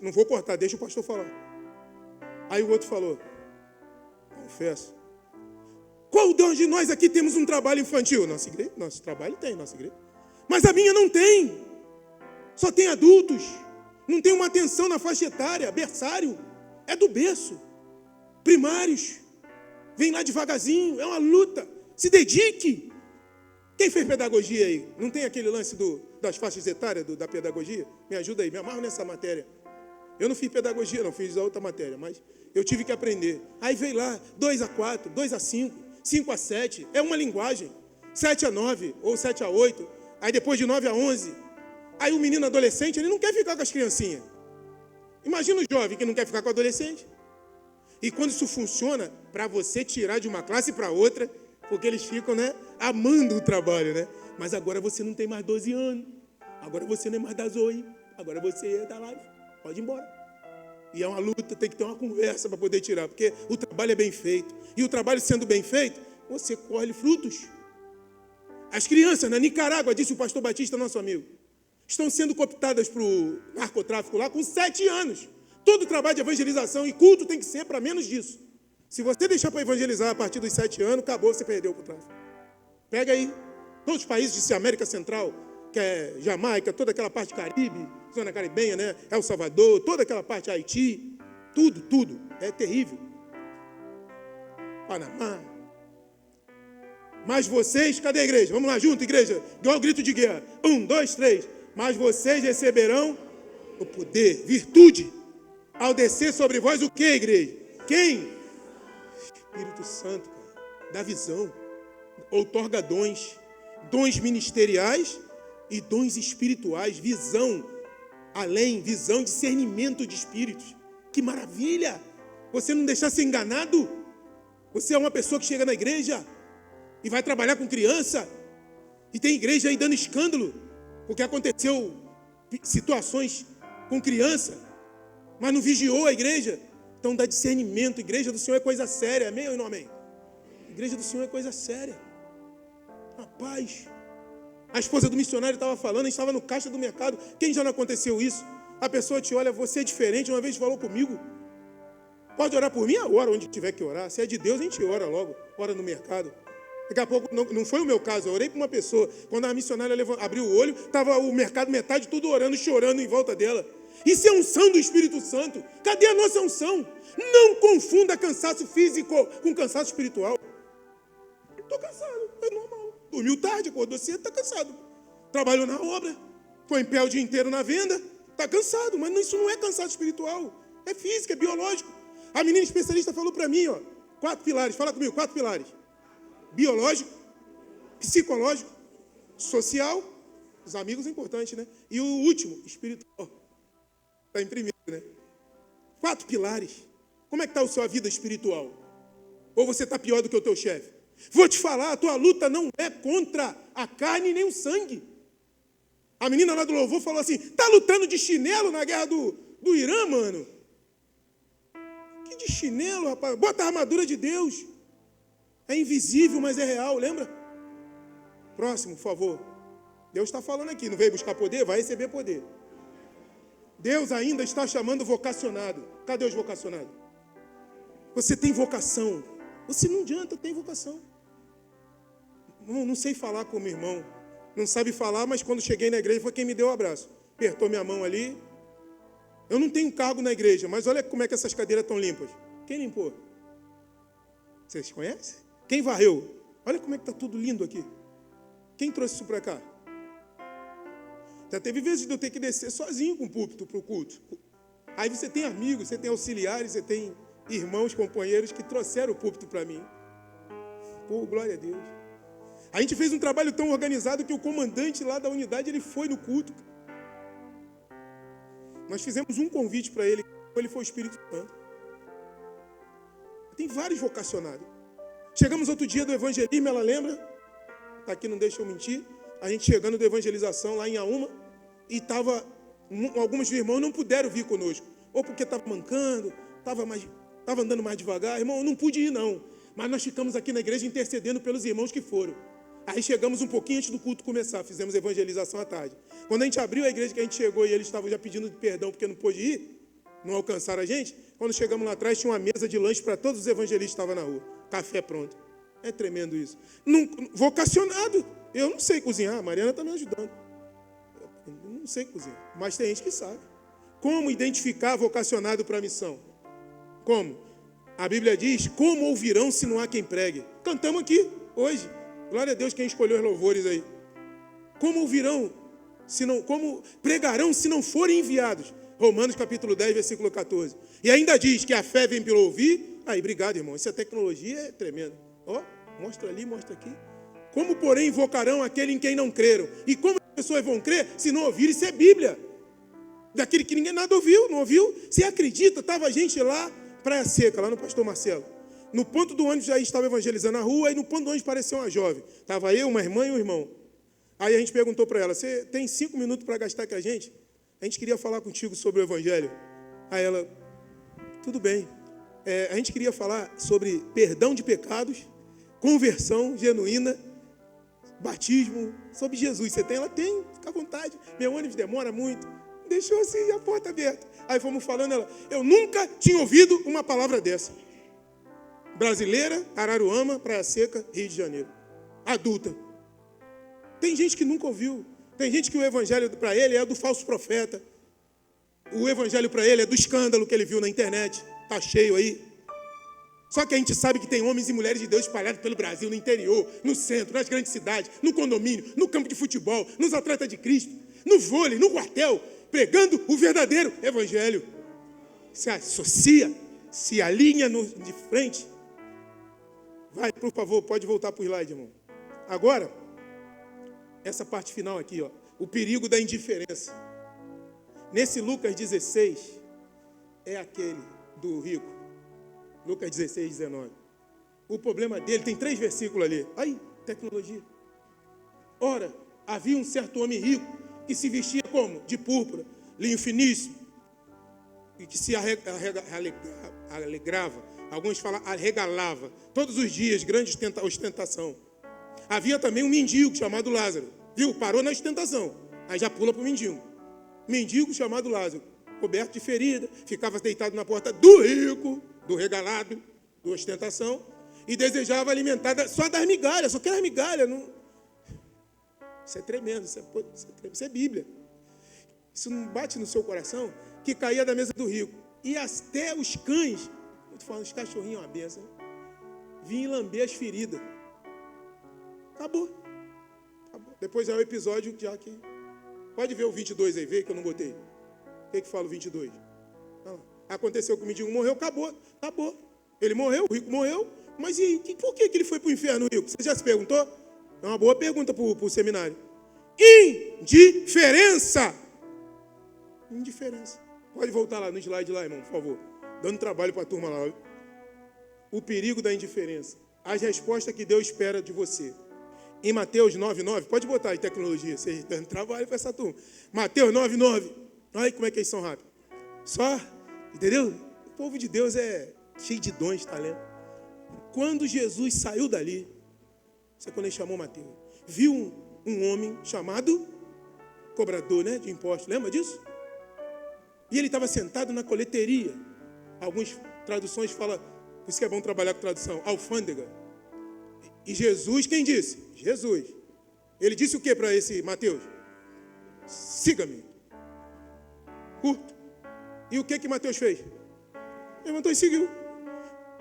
Não vou cortar, deixa o pastor falar. Aí o outro falou, confesso. Qual de nós aqui temos um trabalho infantil? Nossa igreja, nosso trabalho tem, nossa igreja. Mas a minha não tem. Só tem adultos. Não tem uma atenção na faixa etária, berçário. É do berço. Primários. Vem lá devagarzinho, é uma luta. Se dedique. Quem fez pedagogia aí? Não tem aquele lance das faixas etárias da pedagogia? Me ajuda aí, me amarro nessa matéria. Eu não fiz pedagogia, não, fiz outra matéria, mas eu tive que aprender. Aí veio lá, 2 a 4, 2 a 5, 5 a 7, é uma linguagem. 7 a 9, ou 7 a 8, aí depois de 9 a 11. Aí o menino adolescente, ele não quer ficar com as criancinhas. Imagina o jovem que não quer ficar com o adolescente. E quando isso funciona, para você tirar de uma classe para outra, porque eles ficam, amando o trabalho, Mas agora você não tem mais 12 anos. Agora você não é mais da Zoe. Agora você é da Live. Pode ir embora. E é uma luta, tem que ter uma conversa para poder tirar, porque o trabalho é bem feito. E o trabalho sendo bem feito, você colhe frutos. As crianças na Nicarágua, disse o pastor Batista, nosso amigo, estão sendo cooptadas para o narcotráfico lá com 7 anos. Todo trabalho de evangelização e culto tem que ser para menos disso. Se você deixar para evangelizar a partir dos 7 anos, acabou, você perdeu para o tráfico. Pega aí. Todos os países de América Central, que é Jamaica, toda aquela parte Caribe, zona caribenha, El Salvador, toda aquela parte Haiti, tudo. É terrível. Panamá. Mas vocês, cadê a igreja? Vamos lá junto, igreja. Igual o grito de guerra. 1, 2, 3. Mas vocês receberão o poder, virtude, ao descer sobre vós o que, igreja? Quem? Espírito Santo, cara, dá visão, outorga dons ministeriais e dons espirituais, visão, visão, discernimento de espíritos. Que maravilha! Você não deixar ser enganado. Você é uma pessoa que chega na igreja e vai trabalhar com criança e tem igreja aí dando escândalo, porque aconteceu situações com criança, mas não vigiou a igreja. Então dá discernimento. Igreja do Senhor é coisa séria, amém ou não amém? Igreja do Senhor é coisa séria. Rapaz, a esposa do missionário estava falando, a gente estava no caixa do mercado. Quem já não aconteceu isso? A pessoa te olha, você é diferente. Uma vez falou comigo, pode orar por mim? Ora onde tiver que orar. Se é de Deus, a gente ora logo, ora no mercado. Daqui a pouco, não foi o meu caso, eu orei para uma pessoa. Quando a missionária abriu o olho, estava o mercado metade tudo orando, chorando em volta dela. Isso é unção do Espírito Santo. Cadê a nossa unção? Não confunda cansaço físico com cansaço espiritual. Estou cansado, é normal. Dormiu tarde, acordou cedo, está cansado. Trabalhou na obra, foi em pé o dia inteiro na venda, está cansado. Mas isso não é cansaço espiritual, é físico, é biológico. A menina especialista falou para mim, 4 pilares, fala comigo, 4 pilares. Biológico, psicológico, social, os amigos é importante, E o último, espiritual. Está em primeiro, 4 pilares. Como é que está a sua vida espiritual? Ou você está pior do que o teu chefe? Vou te falar, a tua luta não é contra a carne nem o sangue. A menina lá do louvor falou assim, está lutando de chinelo na guerra do Irã, mano? Que de chinelo, rapaz? Bota a armadura de Deus. É invisível, mas é real, lembra? Próximo, por favor. Deus está falando aqui, não veio buscar poder? Vai receber poder. Deus ainda está chamando vocacionado. Cadê os vocacionados? Você tem vocação. Você não adianta, tem vocação. Não sei falar com o meu irmão. Não sabe falar, mas quando cheguei na igreja foi quem me deu o abraço. Apertou minha mão ali. Eu não tenho cargo na igreja, mas olha como é que essas cadeiras estão limpas. Quem limpou? Vocês conhecem? Quem varreu? Olha como é que está tudo lindo aqui. Quem trouxe isso para cá? Já teve vezes de eu ter que descer sozinho com o púlpito para o culto. Aí você tem amigos, você tem auxiliares, você tem irmãos, companheiros que trouxeram o púlpito para mim. Pô, glória a Deus. A gente fez um trabalho tão organizado que o comandante lá da unidade, ele foi no culto. Nós fizemos um convite para ele foi o Espírito Santo. Tem vários vocacionados. Chegamos outro dia do evangelismo, ela lembra? Está aqui, não deixa eu mentir. A gente chegando da evangelização lá em Auma, e alguns irmãos não puderam vir conosco. Ou porque estava mancando, estava andando mais devagar. Irmão, eu não pude ir não. Mas nós ficamos aqui na igreja intercedendo pelos irmãos que foram. Aí chegamos um pouquinho antes do culto começar, fizemos evangelização à tarde. Quando a gente abriu a igreja, que a gente chegou e eles estavam já pedindo perdão porque não pôde ir, não alcançaram a gente, quando chegamos lá atrás tinha uma mesa de lanche para todos os evangelistas que estavam na rua. Café pronto. É tremendo isso. Vocacionado. Eu não sei cozinhar, a Mariana está me ajudando. Eu não sei cozinhar, mas tem gente que sabe. Como identificar vocacionado para a missão? Como? A Bíblia diz, como ouvirão se não há quem pregue? Cantamos aqui, hoje. Glória a Deus quem escolheu os louvores aí. Como ouvirão, como pregarão se não forem enviados? Romanos capítulo 10, versículo 14. E ainda diz que a fé vem pelo ouvir. Aí, obrigado, irmão. Essa tecnologia é tremenda. Ó, mostra ali, mostra aqui. Como, porém, invocarão aquele em quem não creram? E como as pessoas vão crer se não ouvirem? Isso é Bíblia. Daquele que ninguém nada ouviu, não ouviu? Você acredita? Estava a gente lá, Praia Seca, lá no Pastor Marcelo. No ponto do ônibus, aí estava evangelizando na rua, aí no ponto do ônibus apareceu uma jovem. Estava eu, uma irmã e um irmão. Aí a gente perguntou para ela, você tem 5 minutos para gastar com a gente? A gente queria falar contigo sobre o evangelho. Aí ela, tudo bem. A gente queria falar sobre perdão de pecados, conversão genuína, batismo, sobre Jesus. Você tem? Ela tem, fica à vontade. Meu ônibus demora muito. Deixou assim a porta aberta. Aí fomos falando, ela, eu nunca tinha ouvido uma palavra dessa. Brasileira, Araruama, Praia Seca, Rio de Janeiro. Adulta. Tem gente que nunca ouviu. Tem gente que o evangelho para ele é do falso profeta. O evangelho para ele é do escândalo que ele viu na internet. Está cheio aí. Só que a gente sabe que tem homens e mulheres de Deus espalhados pelo Brasil, no interior, no centro, nas grandes cidades, no condomínio, no campo de futebol, nos atletas de Cristo, no vôlei, no quartel, pregando o verdadeiro evangelho. Se associa, se alinha de frente. Vai, por favor, pode voltar para o slide, irmão. Agora, essa parte final aqui, ó, o perigo da indiferença. Nesse Lucas 16, é aquele do rico. Lucas 16, 19. O problema dele, tem 3 versículos ali. Aí, tecnologia. Ora, havia um certo homem rico que se vestia como? De púrpura, linho finíssimo, e que se alegrava. Alguns falam arregalava. Todos os dias, grande ostentação. Havia também um mendigo chamado Lázaro. Viu? Parou na ostentação. Aí já pula para o mendigo. Mendigo chamado Lázaro, coberto de ferida, ficava deitado na porta do rico, do regalado, da ostentação, e desejava alimentar só das migalhas, só quer as migalhas. Não... Isso é tremendo, isso é Bíblia. Isso não bate no seu coração? Que caía da mesa do rico. E até os cães, eu tô falando, os cachorrinhos, uma benção, vinham lamber as feridas. Acabou. Depois é o episódio já que... Pode ver o 22 aí, vê que eu não botei. O que fala o 22? Aconteceu que o mendigo morreu, acabou. Ele morreu, o rico morreu, mas e por que ele foi para o inferno, rico? Você já se perguntou? É uma boa pergunta para o seminário. Indiferença. Pode voltar lá no slide lá, irmão, por favor. Dando trabalho para a turma lá. O perigo da indiferença. As respostas que Deus espera de você. Em Mateus 9,9, pode botar aí tecnologia, vocês dando trabalho para essa turma. Mateus 9,9, olha como é que eles são rápidos. Só, entendeu? O povo de Deus é cheio de dons, talento. Quando Jesus saiu dali, isso é quando ele chamou Mateus, viu um homem chamado cobrador, né, de impostos, lembra disso? E ele estava sentado na coleteria. Algumas traduções falam, por isso que é bom trabalhar com tradução, alfândega. E Jesus, quem disse? Jesus. Ele disse o que para esse Mateus? Siga-me. Curto. E o que Mateus fez? Levantou e seguiu.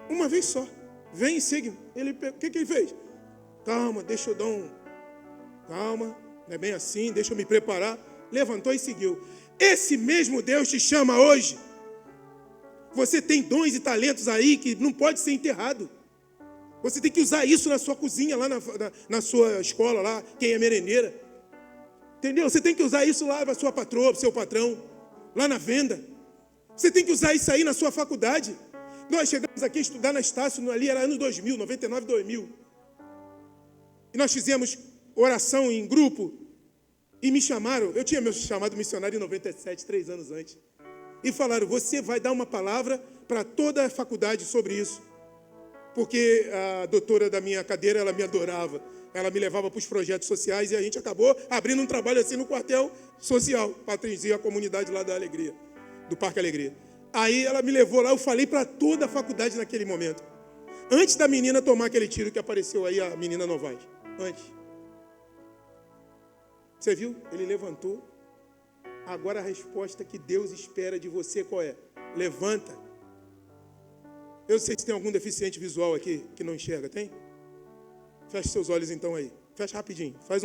Uma vez só. Vem e siga. O que ele fez? Calma, deixa eu dar um... Calma, não é bem assim, deixa eu me preparar. Levantou e seguiu. Esse mesmo Deus te chama hoje. Você tem dons e talentos aí que não pode ser enterrado. Você tem que usar isso na sua cozinha, lá na sua escola, lá, quem é merendeira. Entendeu? Você tem que usar isso lá para a sua patroa, para o seu patrão, lá na venda. Você tem que usar isso aí na sua faculdade. Nós chegamos aqui a estudar na Estácio, ali era ano 2000, 99, 2000. E nós fizemos oração em grupo. E me chamaram, eu tinha meu chamado missionário em 97, 3 anos antes. E falaram, você vai dar uma palavra para toda a faculdade sobre isso. Porque a doutora da minha cadeira, ela me adorava. Ela me levava para os projetos sociais e a gente acabou abrindo um trabalho assim no quartel social, para atingir a comunidade lá da Alegria, do Parque Alegria. Aí ela me levou lá, eu falei para toda a faculdade naquele momento. Antes da menina tomar aquele tiro que apareceu aí, a menina Novaes. Antes. Você viu? Ele levantou. Agora a resposta que Deus espera de você qual é? Levanta. Eu sei se tem algum deficiente visual aqui que não enxerga, tem? Feche seus olhos então aí. Fecha rapidinho. Faz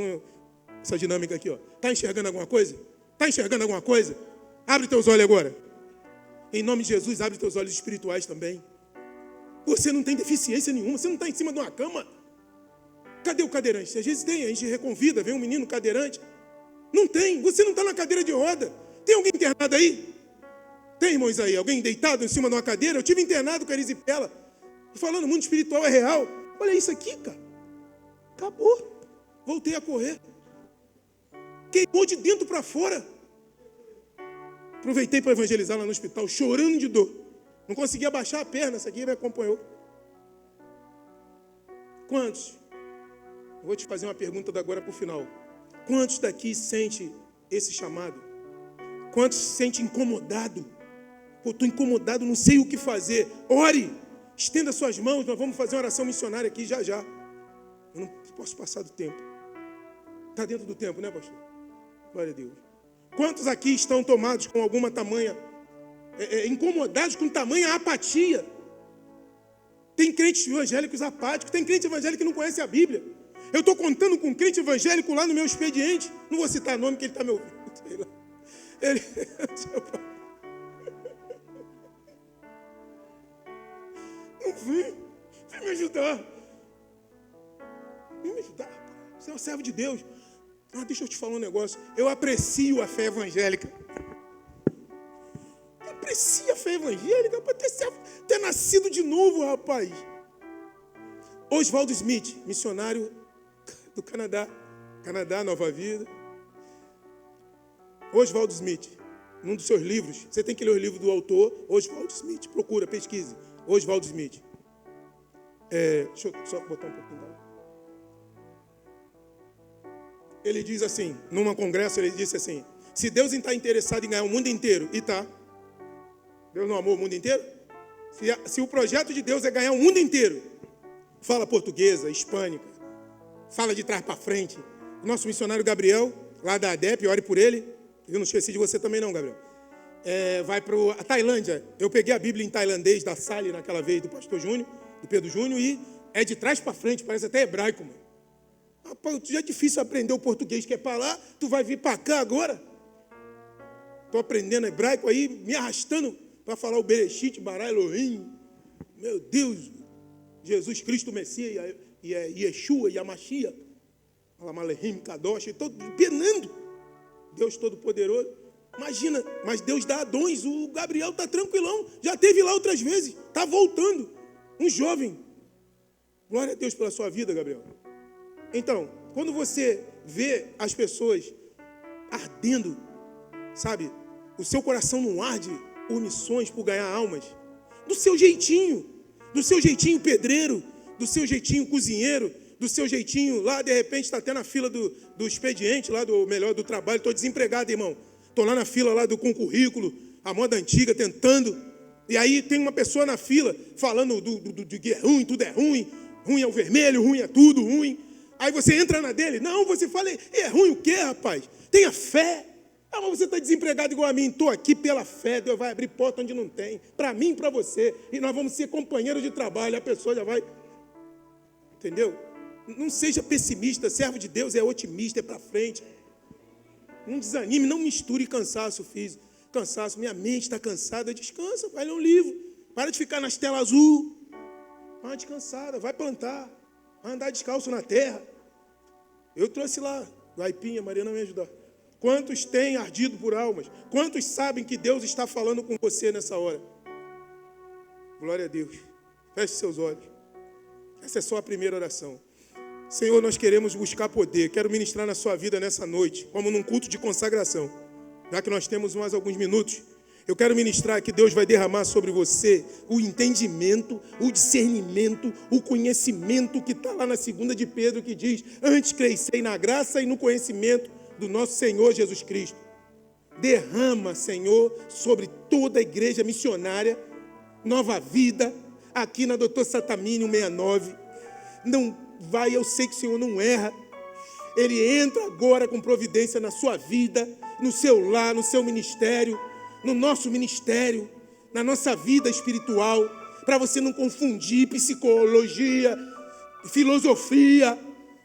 essa dinâmica aqui, ó. Tá enxergando alguma coisa? Tá enxergando alguma coisa? Abre teus olhos agora. Em nome de Jesus, abre teus olhos espirituais também. Você não tem deficiência nenhuma. Você não está em cima de uma cama. Cadê o cadeirante? Às vezes tem, a gente reconvida, vem um menino cadeirante. Não tem, você não está na cadeira de roda. Tem alguém internado aí? Tem, irmãos, aí? Alguém deitado em cima de uma cadeira? Eu tive internado com a erisipela. Falando, o mundo espiritual é real. Olha isso aqui, cara. Acabou. Voltei a correr. Queimou de dentro para fora. Aproveitei para evangelizar lá no hospital, chorando de dor. Não conseguia abaixar a perna, essa aqui me acompanhou. Quantos? Eu vou te fazer uma pergunta da agora para o final. Quantos daqui sente esse chamado? Quantos se sente incomodado? Pô, estou incomodado, não sei o que fazer. Ore, estenda suas mãos, nós vamos fazer uma oração missionária aqui já já. Eu não posso passar do tempo. Está dentro do tempo, né, pastor? Glória a Deus. Quantos aqui estão tomados com alguma tamanha, incomodados com tamanha apatia? Tem crentes evangélicos apáticos, tem crente evangélico que não conhece a Bíblia. Eu estou contando com um crente evangélico lá no meu expediente. Não vou citar nome, que ele está me ouvindo. Sei lá. Ele... Não vem me ajudar. Vem me ajudar, rapaz. Você é um servo de Deus. Ah, deixa eu te falar um negócio. Eu aprecio a fé evangélica. Eu aprecio a fé evangélica para ter nascido de novo, rapaz. Oswaldo Smith, missionário do Canadá. Canadá, Nova Vida. Oswaldo Smith, num dos seus livros, você tem que ler o livro do autor, Oswaldo Smith. Procura, pesquise. Oswaldo Smith. Deixa eu só botar um pouquinho da... Ele diz assim, num congresso, ele disse assim, se Deus está interessado em ganhar o mundo inteiro, e está, Deus não amou o mundo inteiro? Se o projeto de Deus é ganhar o mundo inteiro, fala portuguesa, hispânica, fala de trás para frente. O nosso missionário Gabriel, lá da ADEP, ore por ele, eu não esqueci de você também não, Gabriel. Vai para a Tailândia. Eu peguei a Bíblia em tailandês da Sally naquela vez do pastor Júnior, do Pedro Júnior, e é de trás para frente, parece até hebraico, mano. Rapaz, já é difícil aprender o português que é para lá, tu vai vir para cá agora? Estou aprendendo hebraico aí, me arrastando para falar o Bereshit, Bara Elohim. Meu Deus, Jesus Cristo, Messias, e Yeshua, e a Mashiach. Alamalehim, Kadosh, estou penando. Deus Todo-Poderoso. Imagina, mas Deus dá dons, o Gabriel está tranquilão, já esteve lá outras vezes, está voltando. Um jovem. Glória a Deus pela sua vida, Gabriel. Então, quando você vê as pessoas ardendo, sabe, o seu coração não arde por missões, por ganhar almas, do seu jeitinho pedreiro, do seu jeitinho cozinheiro, do seu jeitinho lá, de repente, está até na fila do expediente, lá do trabalho, estou desempregado, irmão, estou lá na fila lá com currículo, a moda antiga, tentando, e aí tem uma pessoa na fila, falando de que é ruim, tudo é ruim é o vermelho, ruim é tudo, ruim. Aí você entra na dele, não, você fala, é ruim o quê, rapaz? Tenha fé, Ah, mas você está desempregado igual a mim. Estou aqui pela fé. Deus vai abrir porta onde não tem. Para mim e para você. E nós vamos ser companheiros de trabalho. A pessoa já vai... Entendeu? Não seja pessimista. Servo de Deus é otimista, é para frente. Não desanime, não misture cansaço físico. Cansaço, minha mente está cansada. Descansa, vai ler um livro. Para de ficar nas telas azul. Vai descansada, vai plantar. Vai andar descalço na terra. Eu trouxe lá, Gaipinha, Mariana me ajudar. Quantos têm ardido por almas? Quantos sabem que Deus está falando com você nessa hora? Glória a Deus. Feche seus olhos. Essa é só a primeira oração. Senhor, nós queremos buscar poder. Quero ministrar na sua vida nessa noite, como num culto de consagração. Já que nós temos mais alguns minutos, eu quero ministrar que Deus vai derramar sobre você o entendimento, o discernimento, o conhecimento que está lá na 2 de Pedro, que diz: antes crescei na graça e no conhecimento do nosso Senhor Jesus Cristo. Derrama, Senhor, sobre toda a igreja missionária, Nova Vida, aqui na Dr. Satamínio 69. Não vai, eu sei que o Senhor não erra. Ele entra agora com providência na sua vida, no seu lar, no seu ministério, no nosso ministério, na nossa vida espiritual, para você não confundir psicologia, filosofia,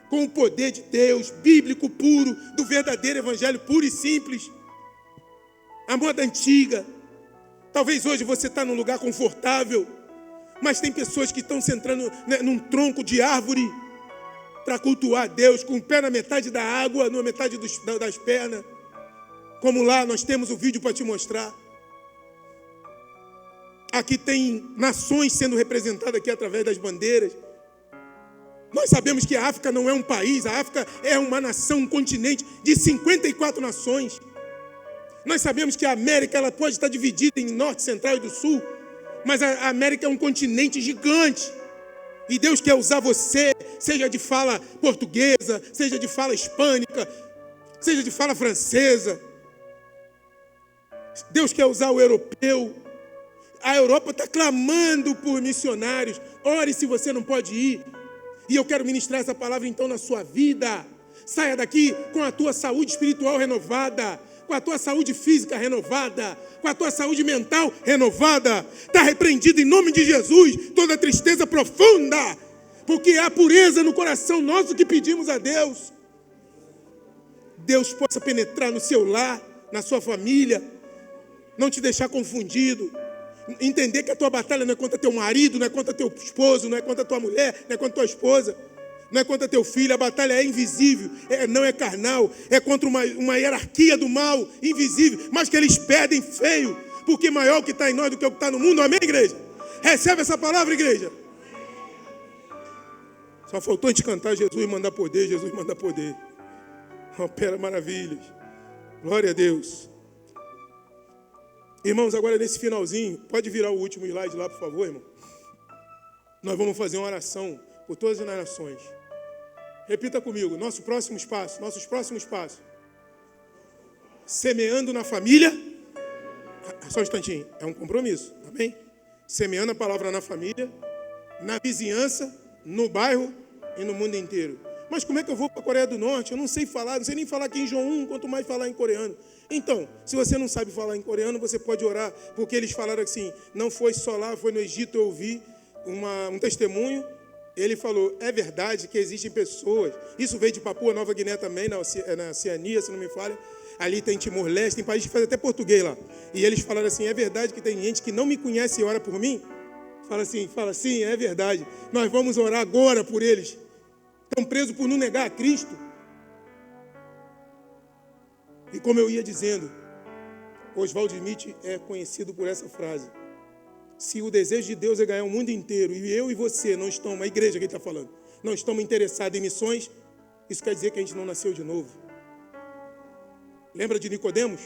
com o poder de Deus, bíblico puro, do verdadeiro evangelho puro e simples. A moda antiga. Talvez hoje você está num lugar confortável, mas tem pessoas que estão sentando, né, num tronco de árvore para cultuar a Deus, com o pé na metade da água, na metade das pernas. Como lá, nós temos o vídeo para te mostrar. Aqui tem nações sendo representadas aqui através das bandeiras. Nós sabemos que a África não é um país, a África é uma nação, um continente de 54 nações. Nós sabemos que a América ela pode estar dividida em norte, central e do sul, mas a América é um continente gigante. E Deus quer usar você, seja de fala portuguesa, seja de fala hispânica, seja de fala francesa. Deus quer usar o europeu. A Europa está clamando por missionários. Ore se você não pode ir. E eu quero ministrar essa palavra então na sua vida. Saia daqui com a tua saúde espiritual renovada, com a tua saúde física renovada, com a tua saúde mental renovada. Está repreendido em nome de Jesus toda tristeza profunda, porque é a pureza no coração nosso que pedimos a Deus. Deus possa penetrar no seu lar, na sua família, não te deixar confundido. Entender que a tua batalha não é contra teu marido, não é contra teu esposo, não é contra tua mulher, não é contra tua esposa, não é contra teu filho. A batalha é invisível, não é carnal, é contra uma hierarquia do mal invisível, mas que eles perdem feio, porque maior o que está em nós do que o que está no mundo. Amém, igreja? Recebe essa palavra, igreja. Só faltou a gente cantar Jesus manda poder, Jesus manda poder. Opera maravilhas. Glória a Deus. Irmãos, agora nesse finalzinho, pode virar o último slide lá, por favor, irmão? Nós vamos fazer uma oração por todas as nações. Repita comigo, nossos próximos passos. Semeando na família. Só um instantinho, é um compromisso, amém? Semeando a palavra na família, na vizinhança, no bairro e no mundo inteiro. Mas como é que eu vou para a Coreia do Norte? Eu não sei falar, não sei nem falar aqui em João, quanto mais falar em coreano. Então, se você não sabe falar em coreano, você pode orar, porque eles falaram assim, não foi só lá, foi no Egito, eu ouvi um testemunho. Ele falou, é verdade que existem pessoas, isso veio de Papua Nova Guiné também, na Oceania, se não me falha, ali tem Timor-Leste, tem país que faz até português lá. E eles falaram assim, é verdade que tem gente que não me conhece e ora por mim? Fala assim, é verdade. Nós vamos orar agora por eles. Estão presos por não negar a Cristo. E como eu ia dizendo, Oswald Smith é conhecido por essa frase. Se o desejo de Deus é ganhar o mundo inteiro, e eu e você não estamos, a igreja que ele está falando, não estamos interessados em missões, isso quer dizer que a gente não nasceu de novo. Lembra de Nicodemos?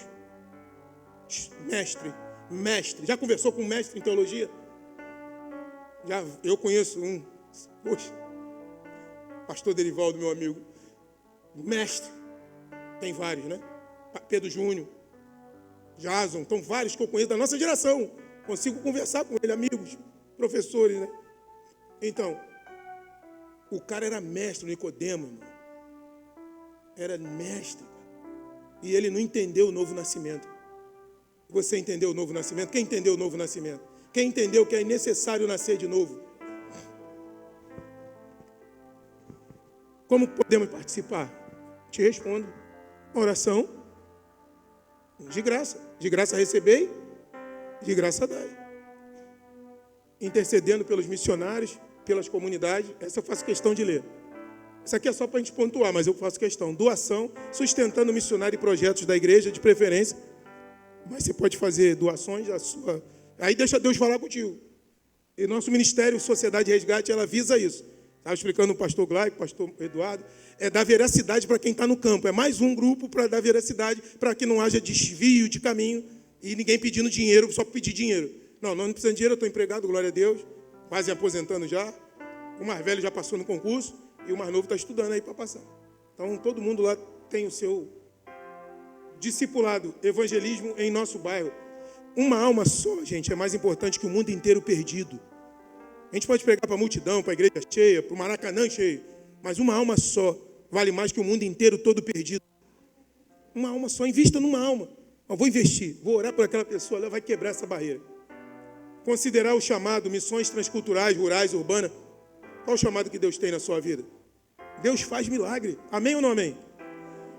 Mestre. Já conversou com um mestre em teologia? Já, eu conheço um. Poxa, pastor Derivaldo, meu amigo. Mestre. Tem vários, né? Pedro Júnior, Jason, estão vários que eu conheço da nossa geração. Consigo conversar com ele, amigos, professores, né? Então, o cara era mestre, Nicodemo, irmão. Era mestre. e ele não entendeu o novo nascimento. Você entendeu o novo nascimento? Quem entendeu o novo nascimento? Quem entendeu que é necessário nascer de novo? Como podemos participar? Te respondo. Oração de graça. De graça recebei, de graça dai. Intercedendo pelos missionários, pelas comunidades. Essa eu faço questão de ler. Isso aqui é só para a gente pontuar, mas eu faço questão. Doação, sustentando missionário e projetos da igreja, de preferência. Mas você pode fazer doações da sua... Aí deixa Deus falar contigo. E nosso ministério, Sociedade Resgate, ela visa isso. Estava explicando o pastor Glaico, o pastor Eduardo. É dar veracidade para quem está no campo. É mais um grupo para dar veracidade, para que não haja desvio de caminho e ninguém pedindo dinheiro, só pedir dinheiro. Não precisa de dinheiro, eu estou empregado, glória a Deus. Quase aposentando já. O mais velho já passou no concurso e o mais novo está estudando aí para passar. Então, todo mundo lá tem o seu discipulado, evangelismo em nosso bairro. Uma alma só, gente, é mais importante que o mundo inteiro perdido. A gente pode pregar para a multidão, para a igreja cheia, para o Maracanã cheio, mas uma alma só vale mais que o mundo inteiro todo perdido. Uma alma só, invista numa alma. Eu vou investir, vou orar por aquela pessoa, ela vai quebrar essa barreira. Considerar o chamado, missões transculturais, rurais, urbanas. Qual o chamado que Deus tem na sua vida? Deus faz milagre. Amém ou não amém?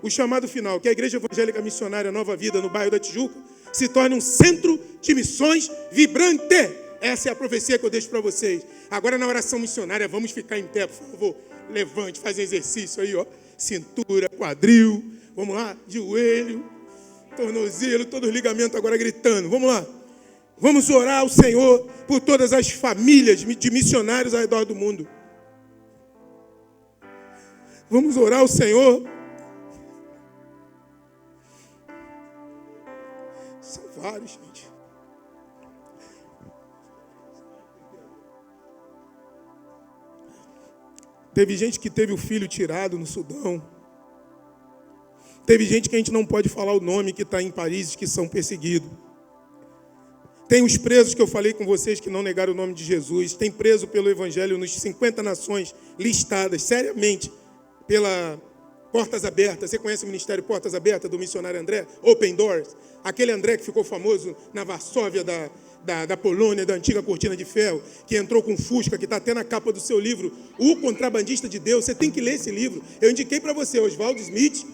O chamado final, que a Igreja Evangélica Missionária Nova Vida, no bairro da Tijuca, se torne um centro de missões vibrante. Essa é a profecia que eu deixo para vocês. Agora, na oração missionária, vamos ficar em pé, por favor. Levante, faz exercício aí, ó. Cintura, quadril. Vamos lá, joelho, tornozelo, todos os ligamentos agora gritando. Vamos lá. Vamos orar ao Senhor por todas as famílias de missionários ao redor do mundo. Vamos orar ao Senhor. São vários, gente. Teve gente que teve o filho tirado no Sudão. Teve gente que a gente não pode falar o nome, que está em Paris, que são perseguidos. Tem os presos que eu falei com vocês que não negaram o nome de Jesus. Tem preso pelo Evangelho nos 50 nações listadas, seriamente, pela Portas Abertas. Você conhece o Ministério Portas Abertas do missionário André? Open Doors. Aquele André que ficou famoso na Varsóvia da Polônia, da antiga Cortina de Ferro, que entrou com Fusca, que está até na capa do seu livro, O Contrabandista de Deus. Você tem que ler esse livro. Eu indiquei para você, Oswaldo Smith,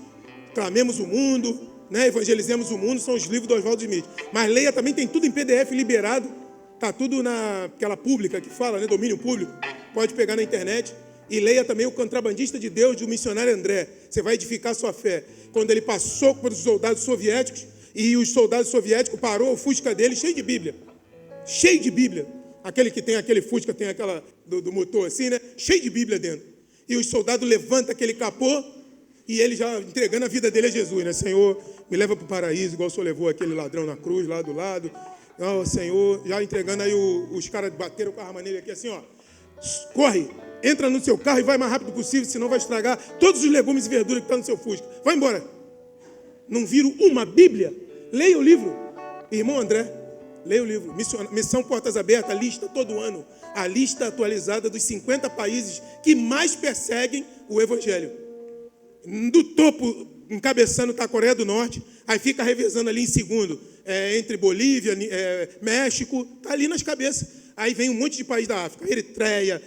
Clamemos o Mundo, né? Evangelizemos o Mundo, são os livros do Oswaldo Smith. Mas leia também, tem tudo em PDF liberado. Está tudo naquela pública que fala, né? Domínio público. Pode pegar na internet. E leia também O Contrabandista de Deus, do missionário André. Você vai edificar a sua fé. Quando ele passou por os soldados soviéticos, e os soldados soviéticos parou o Fusca dele cheio de Bíblia. Cheio de Bíblia. Aquele que tem aquele Fusca, tem aquela do motor assim, né? Cheio de Bíblia dentro. E os soldados levantam aquele capô, e ele já entregando a vida dele a Jesus, né? Senhor, me leva para o paraíso, igual o Senhor levou aquele ladrão na cruz, lá do lado. Oh, Senhor, já entregando aí os caras bateram com a arma nele aqui assim, ó. Corre, entra no seu carro e vai o mais rápido possível, senão vai estragar todos os legumes e verduras que estão no seu Fusca. Vai embora. Não viram uma Bíblia? Leia o livro. Irmão André, leia o livro. Missão Portas Abertas, lista todo ano. A lista atualizada dos 50 países que mais perseguem o Evangelho. Do topo, encabeçando está a Coreia do Norte, aí fica revezando ali em segundo, entre Bolívia, México, está ali nas cabeças. Aí vem um monte de país da África, Eritreia,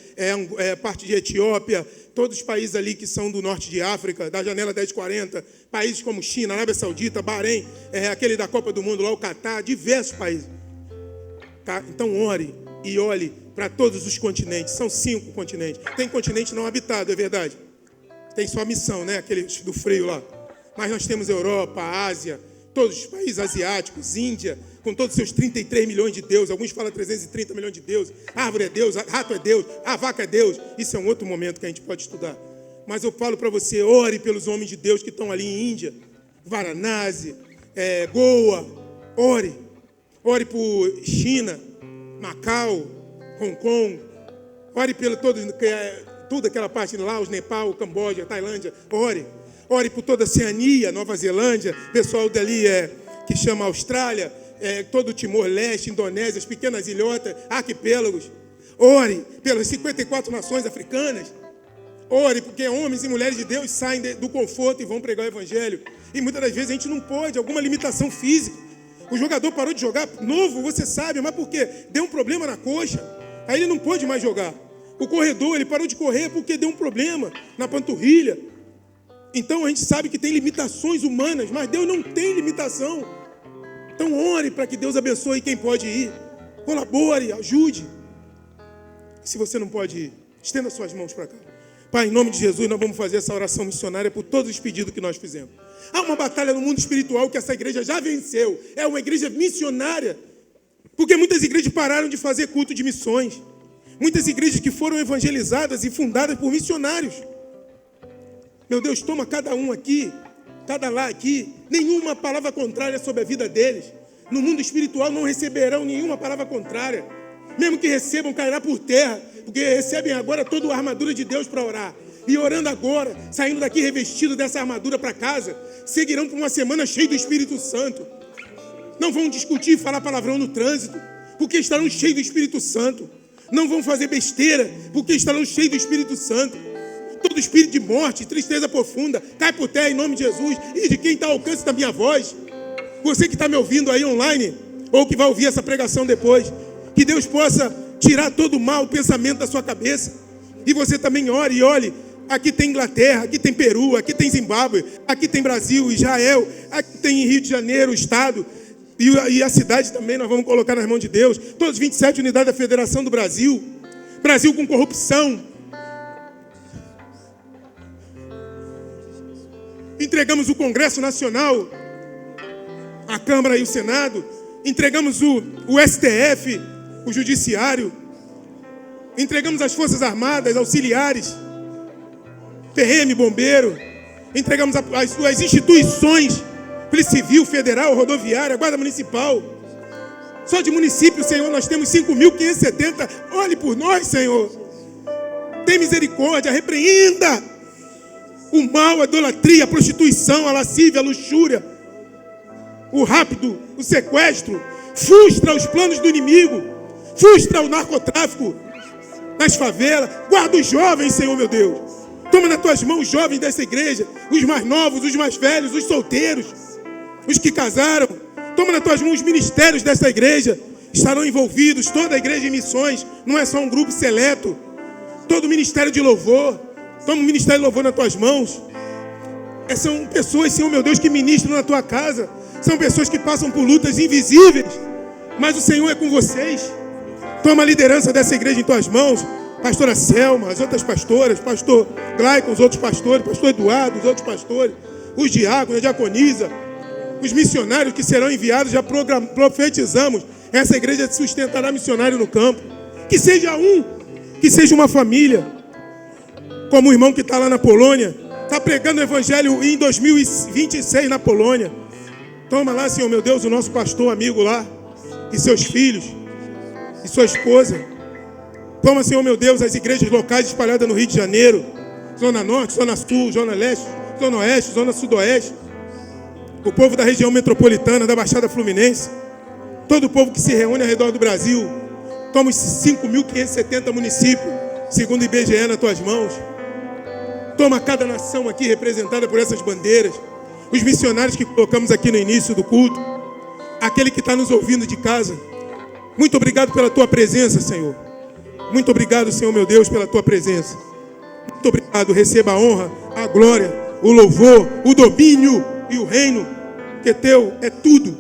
parte de Etiópia, todos os países ali que são do norte de África, da janela 1040, países como China, Arábia Saudita, Bahrein, aquele da Copa do Mundo lá, o Catar, diversos países. Tá? Então ore e olhe para todos os continentes, são 5 continentes. Tem continente não habitado, é verdade. Tem só a missão, né? Aquele do freio lá. Mas nós temos Europa, Ásia, todos os países asiáticos, Índia, com todos os seus 33 milhões de deuses. Alguns falam 330 milhões de deuses. A árvore é Deus, rato é Deus, a vaca é Deus. Isso é um outro momento que a gente pode estudar. Mas eu falo para você, ore pelos homens de Deus que estão ali em Índia, Varanasi, Goa. Ore. Ore por China, Macau, Hong Kong. Ore pelo toda aquela parte de Laos, Nepal, Camboja, Tailândia, ore. Ore por toda a Oceania, Nova Zelândia, pessoal dali que chama Austrália, todo o Timor-Leste, Indonésia, as pequenas ilhotas, arquipélagos. Ore pelas 54 nações africanas. Ore, porque homens e mulheres de Deus saem do conforto e vão pregar o evangelho. E muitas das vezes a gente não pode, alguma limitação física. O jogador parou de jogar novo, você sabe, mas por quê? Deu um problema na coxa, aí ele não pôde mais jogar. O corredor, ele parou de correr porque deu um problema na panturrilha. Então a gente sabe que tem limitações humanas, mas Deus não tem limitação. Então ore para que Deus abençoe quem pode ir. Colabore, ajude. Se você não pode ir, estenda suas mãos para cá. Pai, em nome de Jesus, nós vamos fazer essa oração missionária por todos os pedidos que nós fizemos. Há uma batalha no mundo espiritual que essa igreja já venceu. É uma igreja missionária. Porque muitas igrejas pararam de fazer culto de missões. Muitas igrejas que foram evangelizadas e fundadas por missionários. Meu Deus, toma cada um aqui, cada lá aqui. Nenhuma palavra contrária sobre a vida deles. No mundo espiritual não receberão nenhuma palavra contrária. Mesmo que recebam, cairá por terra. Porque recebem agora toda a armadura de Deus para orar. E orando agora, saindo daqui revestido dessa armadura para casa, seguirão por uma semana cheia do Espírito Santo. Não vão discutir e falar palavrão no trânsito, porque estarão cheios do Espírito Santo. Não vão fazer besteira, porque estarão cheios do Espírito Santo. Todo espírito de morte, tristeza profunda, cai por terra em nome de Jesus e de quem está ao alcance da minha voz. Você que está me ouvindo aí online, ou que vai ouvir essa pregação depois, que Deus possa tirar todo o mau pensamento da sua cabeça. E você também ore e olhe. Aqui tem Inglaterra, aqui tem Peru, aqui tem Zimbábue, aqui tem Brasil, Israel, aqui tem Rio de Janeiro, o estado e a cidade também nós vamos colocar nas mãos de Deus. Todas as 27 unidades da Federação do Brasil. Brasil com corrupção. Entregamos o Congresso Nacional, a Câmara e o Senado. Entregamos o STF, o Judiciário. Entregamos as Forças Armadas, auxiliares, PM, bombeiro. Entregamos as instituições, Polícia Civil, Federal, Rodoviária, Guarda Municipal. Só de município, Senhor, nós temos 5.570. Olhe por nós, Senhor. Tem misericórdia, repreenda o mal, a idolatria, a prostituição, a lascívia, a luxúria, o rápido, o sequestro. Frustra os planos do inimigo. Frustra o narcotráfico nas favelas. Guarda os jovens, Senhor, meu Deus. Toma nas tuas mãos os jovens dessa igreja, os mais novos, os mais velhos, os solteiros, os que casaram. Toma nas tuas mãos os ministérios dessa igreja. Estarão envolvidos, toda a igreja em missões. Não é só um grupo seleto. Todo o ministério de louvor. Toma o ministério de louvor nas tuas mãos. São pessoas, Senhor, meu Deus, que ministram na tua casa. São pessoas que passam por lutas invisíveis. Mas o Senhor é com vocês. Toma a liderança dessa igreja em tuas mãos. Pastora Selma, as outras pastoras, pastor Glaicon, os outros pastores, pastor Eduardo, os outros pastores, os diáconos, a diaconisa, os missionários que serão enviados, já profetizamos. Essa igreja sustentará missionário no campo. Que seja um, que seja uma família. Como o irmão que está lá na Polônia, está pregando o evangelho em 2026 na Polônia. Toma lá, Senhor meu Deus, o nosso pastor amigo lá, e seus filhos, e sua esposa. Toma, Senhor meu Deus, as igrejas locais espalhadas no Rio de Janeiro, Zona Norte, Zona Sul, Zona Leste, Zona Oeste, Zona Sudoeste. O povo da região metropolitana, da Baixada Fluminense. Todo o povo que se reúne ao redor do Brasil. Toma os 5.570 municípios, segundo o IBGE, nas tuas mãos. Toma cada nação aqui representada por essas bandeiras. Os missionários que colocamos aqui no início do culto. Aquele que está nos ouvindo de casa. Muito obrigado pela tua presença, Senhor. Muito obrigado, Senhor meu Deus, pela tua presença. Muito obrigado. Receba a honra, a glória, o louvor, o domínio e o reino, que é teu, é tudo.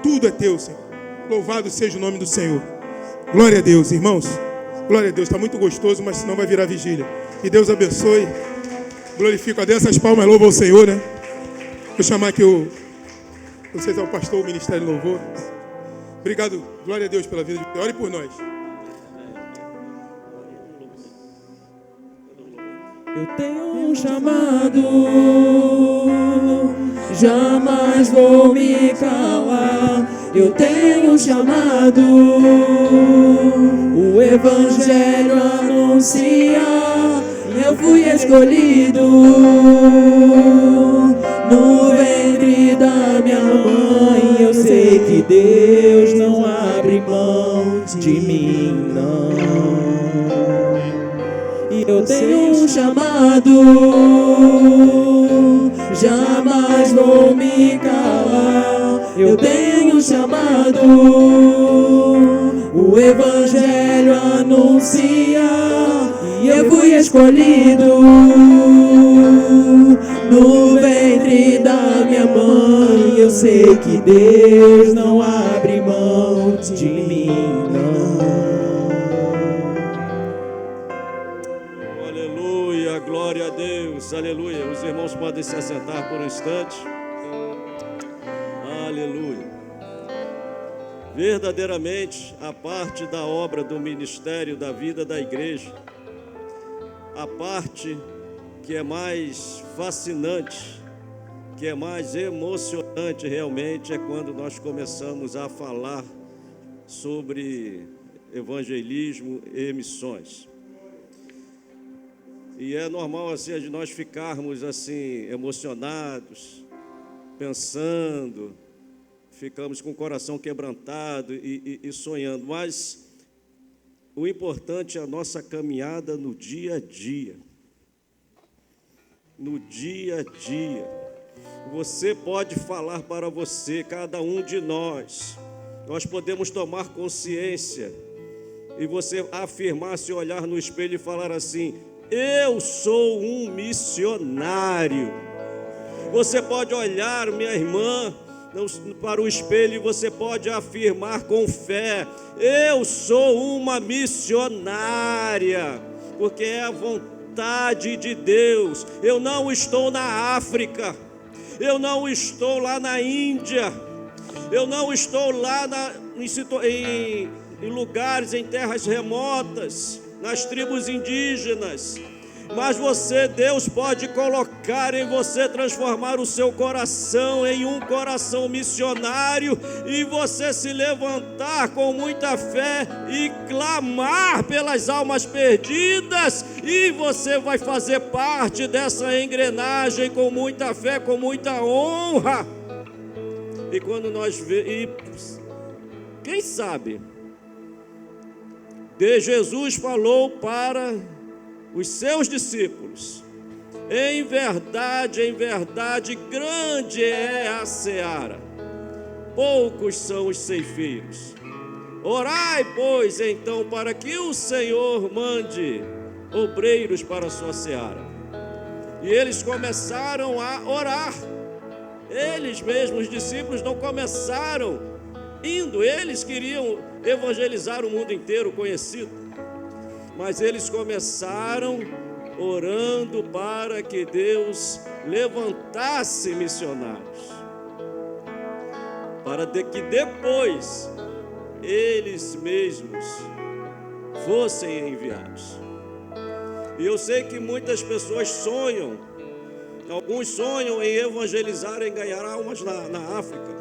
Tudo é teu, Senhor. Louvado seja o nome do Senhor. Glória a Deus, irmãos. Glória a Deus. Está muito gostoso, mas senão vai virar vigília. Que Deus abençoe. Glorifico a Deus. Essas palmas louvam ao Senhor, né? Vou chamar aqui não sei se é o pastor, o Ministério do Louvor. Obrigado. Glória a Deus pela vida de Deus. Ore por nós. Eu tenho um chamado, jamais vou me calar. Eu tenho um chamado, o evangelho anunciar. Eu fui escolhido no ventre da minha mãe. Eu sei que Deus não abre mão de mim, não. E eu eu tenho um chamado, jamais vou me calar. Eu tenho um chamado, o Evangelho anunciar, e eu fui escolhido no ventre da minha mãe. Eu sei que Deus não abre mão de mim, não. Aleluia, glória a Deus, aleluia. Os irmãos podem se assentar por um instante. Aleluia. Verdadeiramente, a parte da obra do ministério, da vida da igreja, a parte que é mais fascinante, que é mais emocionante realmente, é quando nós começamos a falar sobre evangelismo e missões. E é normal assim de nós ficarmos assim emocionados, pensando, ficamos com o coração quebrantado e sonhando, mas o importante é a nossa caminhada no dia a dia. No dia a dia. Você pode falar para você, cada um de nós podemos tomar consciência e você afirmar, se olhar no espelho e falar assim: eu sou um missionário. Você pode olhar, minha irmã, para o espelho e você pode afirmar com fé: eu sou uma missionária, porque é a vontade de Deus. Eu não estou na África, eu não estou lá na Índia, eu não estou lá em lugares, em terras remotas, nas tribos indígenas, mas você, Deus pode colocar em você, transformar o seu coração em um coração missionário, e você se levantar com muita fé e clamar pelas almas perdidas, e você vai fazer parte dessa engrenagem com muita fé, com muita honra. E quando nós vemos, quem sabe, Jesus falou para os seus discípulos: em verdade, grande é a seara, poucos são os ceifeiros. Orai, pois, então, para que o Senhor mande obreiros para a sua seara. E eles começaram a orar. Eles mesmos, os discípulos, não começaram indo, eles queriam evangelizar o mundo inteiro conhecido, mas eles começaram orando para que Deus levantasse missionários, para que depois eles mesmos fossem enviados. E eu sei que muitas pessoas sonham, alguns sonham em evangelizar, em ganhar almas na África,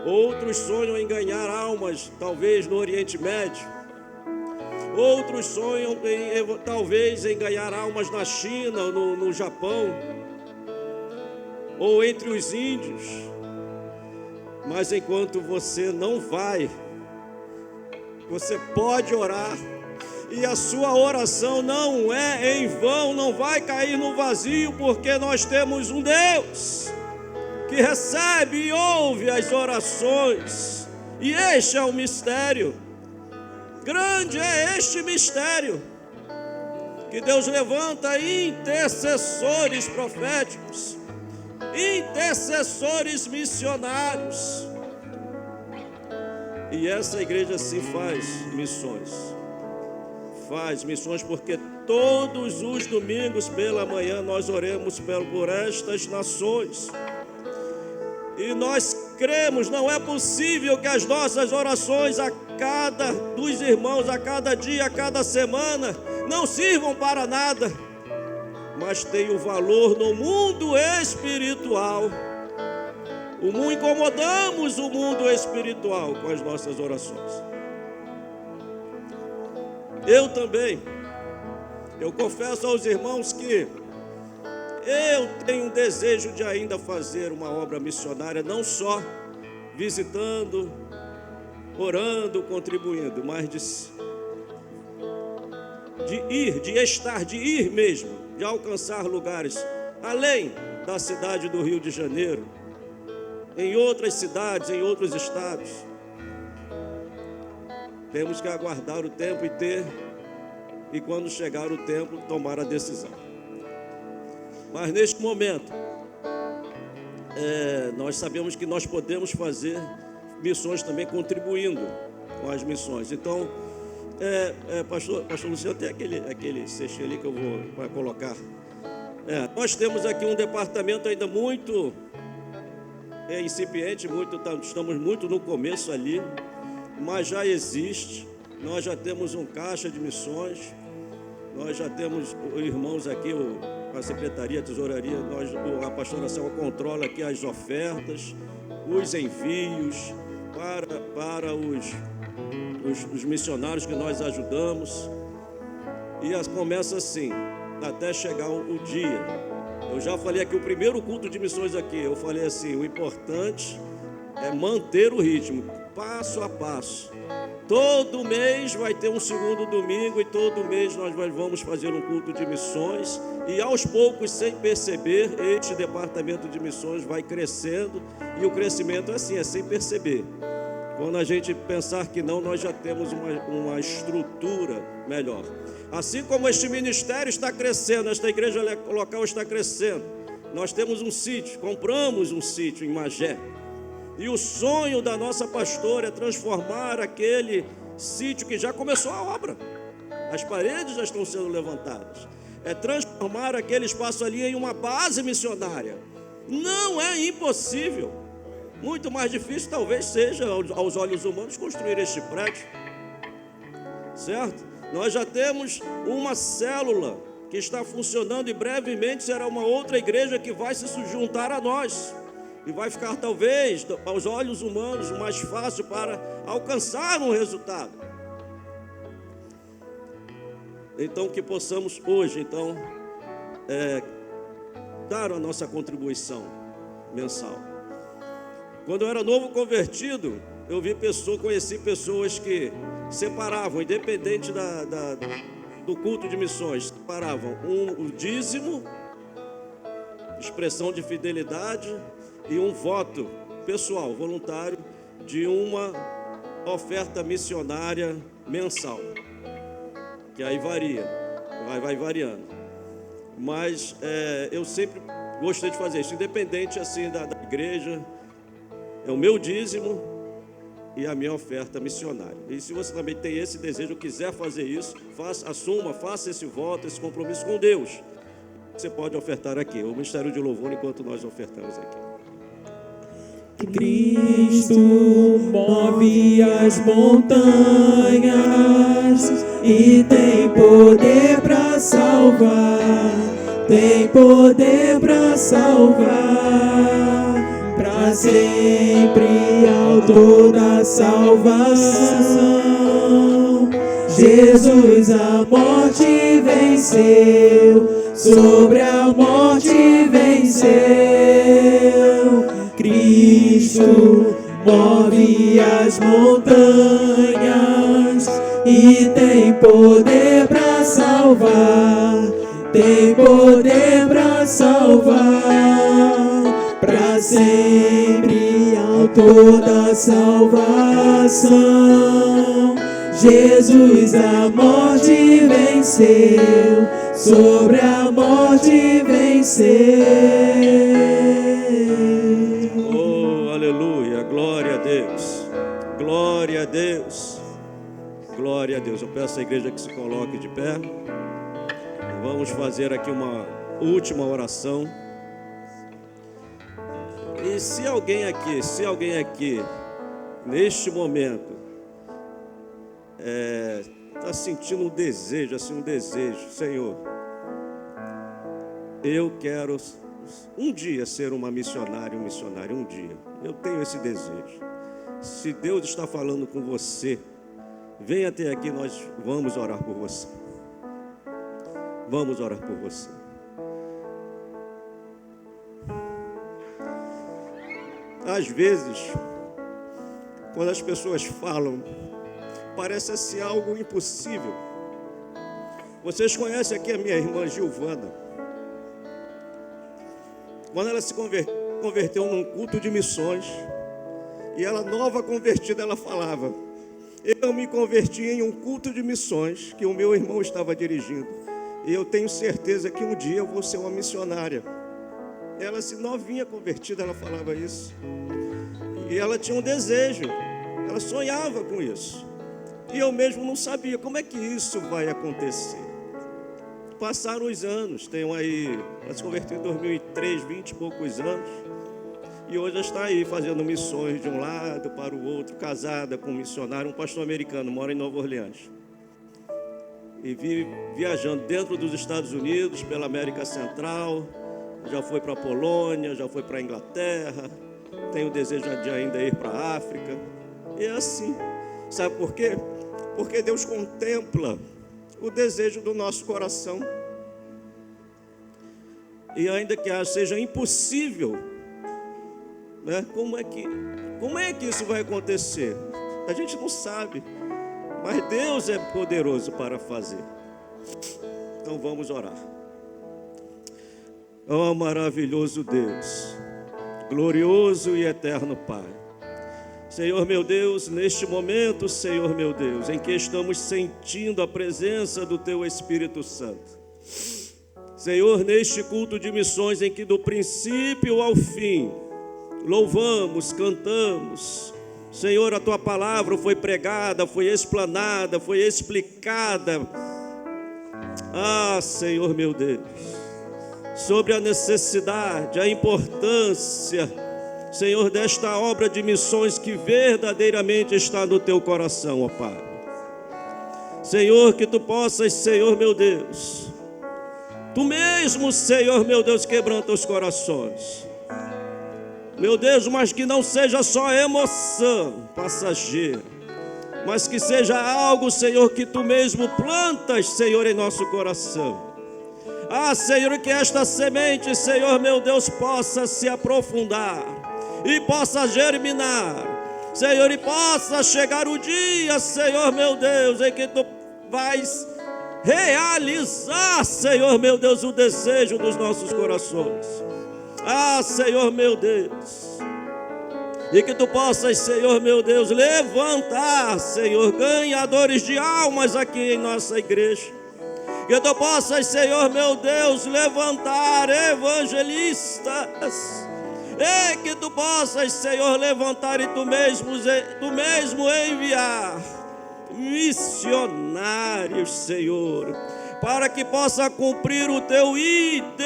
outros sonham em ganhar almas talvez no Oriente Médio, outros sonham talvez em ganhar almas na China, no Japão, ou entre os índios. Mas enquanto você não vai, você pode orar, e a sua oração não é em vão, não vai cair no vazio, porque nós temos um Deus que recebe e ouve as orações, e este é o mistério. Grande é este mistério, que Deus levanta intercessores proféticos, intercessores missionários, e essa igreja sim faz missões, porque todos os domingos pela manhã nós oremos por estas nações, e nós cremos, não é possível que as nossas orações dos irmãos, a cada dia, a cada semana, não sirvam para nada, mas tem o valor no mundo espiritual. Incomodamos o mundo espiritual com as nossas orações. Eu confesso aos irmãos que eu tenho um desejo de ainda fazer uma obra missionária, não só visitando, orando, contribuindo, mas de estar, de ir mesmo, de alcançar lugares além da cidade do Rio de Janeiro, em outras cidades, em outros estados. Temos que aguardar o tempo e quando chegar o tempo, tomar a decisão. Mas neste momento, nós sabemos que nós podemos fazer missões também contribuindo com as missões. Então, pastor Luciano, tem aquele cestinho ali que eu vou colocar. Nós temos aqui um departamento ainda muito incipiente, estamos muito no começo ali, mas já existe. Nós já temos um caixa de missões, nós já temos irmãos aqui, a secretaria, a tesouraria, a pastora Selma controla aqui as ofertas, os envios para os missionários que nós ajudamos. E começa assim, até chegar o dia. Eu já falei aqui, o primeiro culto de missões aqui, eu falei assim, o importante é manter o ritmo, passo a passo. Todo mês vai ter um segundo domingo e todo mês nós vamos fazer um culto de missões e aos poucos, sem perceber, este departamento de missões vai crescendo e o crescimento é assim, é sem perceber. Quando a gente pensar que não, nós já temos uma estrutura melhor. Assim como este ministério está crescendo, esta igreja local está crescendo, nós temos um sítio, compramos um sítio em Magé. E o sonho da nossa pastora é transformar aquele sítio que já começou a obra. As paredes já estão sendo levantadas. É transformar aquele espaço ali em uma base missionária. Não é impossível. Muito mais difícil talvez seja aos olhos humanos construir este prédio. Certo? Nós já temos uma célula que está funcionando e brevemente será uma outra igreja que vai se juntar a nós. E vai ficar, talvez, aos olhos humanos, mais fácil para alcançar um resultado. Então, que possamos hoje, dar a nossa contribuição mensal. Quando eu era novo convertido, eu conheci pessoas que separavam, independente do culto de missões, separavam o dízimo, expressão de fidelidade, e um voto pessoal, voluntário, de uma oferta missionária mensal, que aí varia, vai variando. Mas eu sempre gostei de fazer isso, independente assim da igreja, é o meu dízimo e a minha oferta missionária. E se você também tem esse desejo, quiser fazer isso, faça esse voto, esse compromisso com Deus. Você pode ofertar aqui, o Ministério de Louvor, enquanto nós ofertamos aqui. Cristo move as montanhas e tem poder para salvar, tem poder para salvar, para sempre autor da salvação. Jesus a morte venceu, sobre a morte venceu. Cristo move as montanhas e tem poder para salvar, tem poder para salvar, para sempre autor da salvação. Jesus a morte venceu, sobre a morte venceu. Glória a Deus, glória a Deus, glória a Deus. Eu peço à igreja que se coloque de pé. Vamos fazer aqui uma última oração. E se alguém aqui, neste momento, está sentindo um desejo, Senhor, eu quero um dia ser uma missionária, um missionário, um dia. Eu tenho esse desejo. Se Deus está falando com você, venha até aqui, nós vamos orar por você. Vamos orar por você. Às vezes, quando as pessoas falam, parece assim algo impossível. Vocês conhecem aqui a minha irmã Gilvana. Quando ela se converteu num culto de missões, e ela, nova convertida, ela falava: eu me converti em um culto de missões que o meu irmão estava dirigindo, e eu tenho certeza que um dia eu vou ser uma missionária. Ela, se novinha convertida, ela falava isso. E ela tinha um desejo, ela sonhava com isso. E eu mesmo não sabia como é que isso vai acontecer. Passaram os anos, tenho aí, ela se converteu em 2003, 20 e poucos anos. E hoje ela está aí fazendo missões de um lado para o outro, casada com um missionário, um pastor americano, mora em Nova Orleans. E vive viajando dentro dos Estados Unidos, pela América Central, já foi para a Polônia, já foi para a Inglaterra, tem o desejo de ainda ir para a África. E é assim, sabe por quê? Porque Deus contempla o desejo do nosso coração. E ainda que seja impossível, né? Como é que isso vai acontecer? A gente não sabe, mas Deus é poderoso para fazer. Então vamos orar. Oh, maravilhoso Deus, glorioso e eterno Pai, Senhor meu Deus, neste momento, Senhor meu Deus, em que estamos sentindo a presença do Teu Espírito Santo, Senhor, neste culto de missões em que do princípio ao fim louvamos, cantamos, Senhor, a Tua palavra foi pregada, foi explanada, foi explicada. Ah, Senhor meu Deus, sobre a necessidade, a importância, Senhor, desta obra de missões que verdadeiramente está no Teu coração, ó Pai. Senhor, que Tu possas, Senhor meu Deus, Tu mesmo, Senhor meu Deus, quebranta os corações, meu Deus, mas que não seja só emoção passageira, mas que seja algo, Senhor, que Tu mesmo plantas, Senhor, em nosso coração. Ah, Senhor, que esta semente, Senhor meu Deus, possa se aprofundar e possa germinar, Senhor, e possa chegar o dia, Senhor meu Deus, em que Tu vais realizar, Senhor meu Deus, o desejo dos nossos corações. Ah, Senhor meu Deus, e que Tu possas, Senhor meu Deus, levantar, Senhor, ganhadores de almas aqui em nossa igreja. Que Tu possas, Senhor meu Deus, levantar evangelistas. E que Tu possas, Senhor, levantar e Tu mesmo enviar missionários, Senhor, para que possa cumprir o Teu ID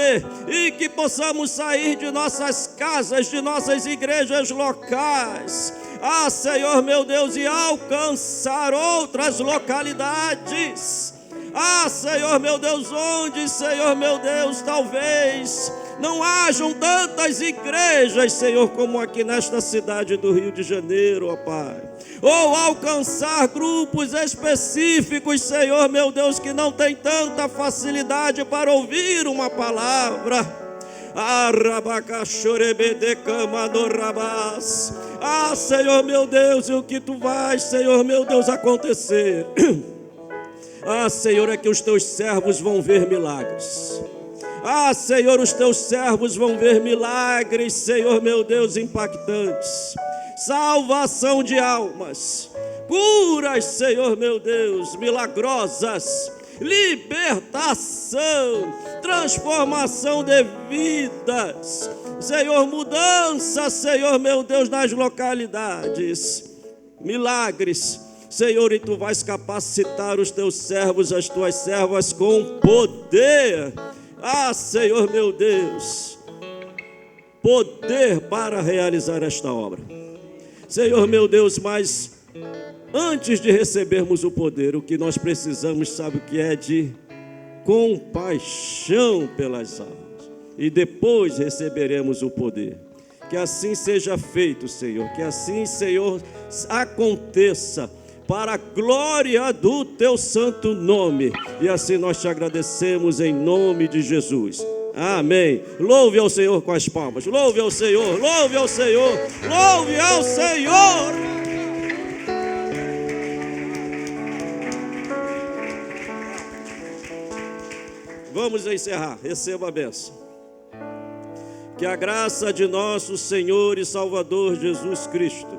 e que possamos sair de nossas casas, de nossas igrejas locais, ah, Senhor meu Deus, e alcançar outras localidades. Ah, Senhor meu Deus, onde, Senhor meu Deus, talvez não hajam tantas igrejas, Senhor, como aqui nesta cidade do Rio de Janeiro, ó Pai. Ou alcançar grupos específicos, Senhor meu Deus, que não tem tanta facilidade para ouvir uma palavra. Ah, Senhor meu Deus, e o que Tu vais, Senhor meu Deus, acontecer? Ah, Senhor, é que os Teus servos vão ver milagres. Ah, Senhor, os Teus servos vão ver milagres, Senhor meu Deus, impactantes. Salvação de almas, curas, Senhor meu Deus, milagrosas, libertação, transformação de vidas, Senhor, mudança, Senhor meu Deus, nas localidades, milagres, Senhor, e Tu vais capacitar os Teus servos, as Tuas servas com poder. Ah, Senhor meu Deus, poder para realizar esta obra. Senhor meu Deus, mas antes de recebermos o poder, o que nós precisamos, sabe o que é? De compaixão pelas almas. E depois receberemos o poder. Que assim seja feito, Senhor. Que assim, Senhor, aconteça para a glória do Teu santo nome. E assim nós Te agradecemos em nome de Jesus. Amém. Louve ao Senhor com as palmas. Louve ao Senhor, louve ao Senhor, louve ao Senhor. Vamos encerrar. Receba a bênção. Que a graça de nosso Senhor e Salvador Jesus Cristo,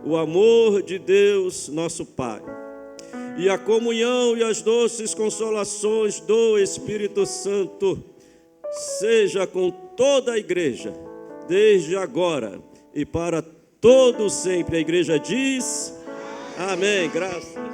o amor de Deus, nosso Pai, e a comunhão e as doces consolações do Espírito Santo seja com toda a igreja, desde agora e para todo sempre. A igreja diz: amém. Graças.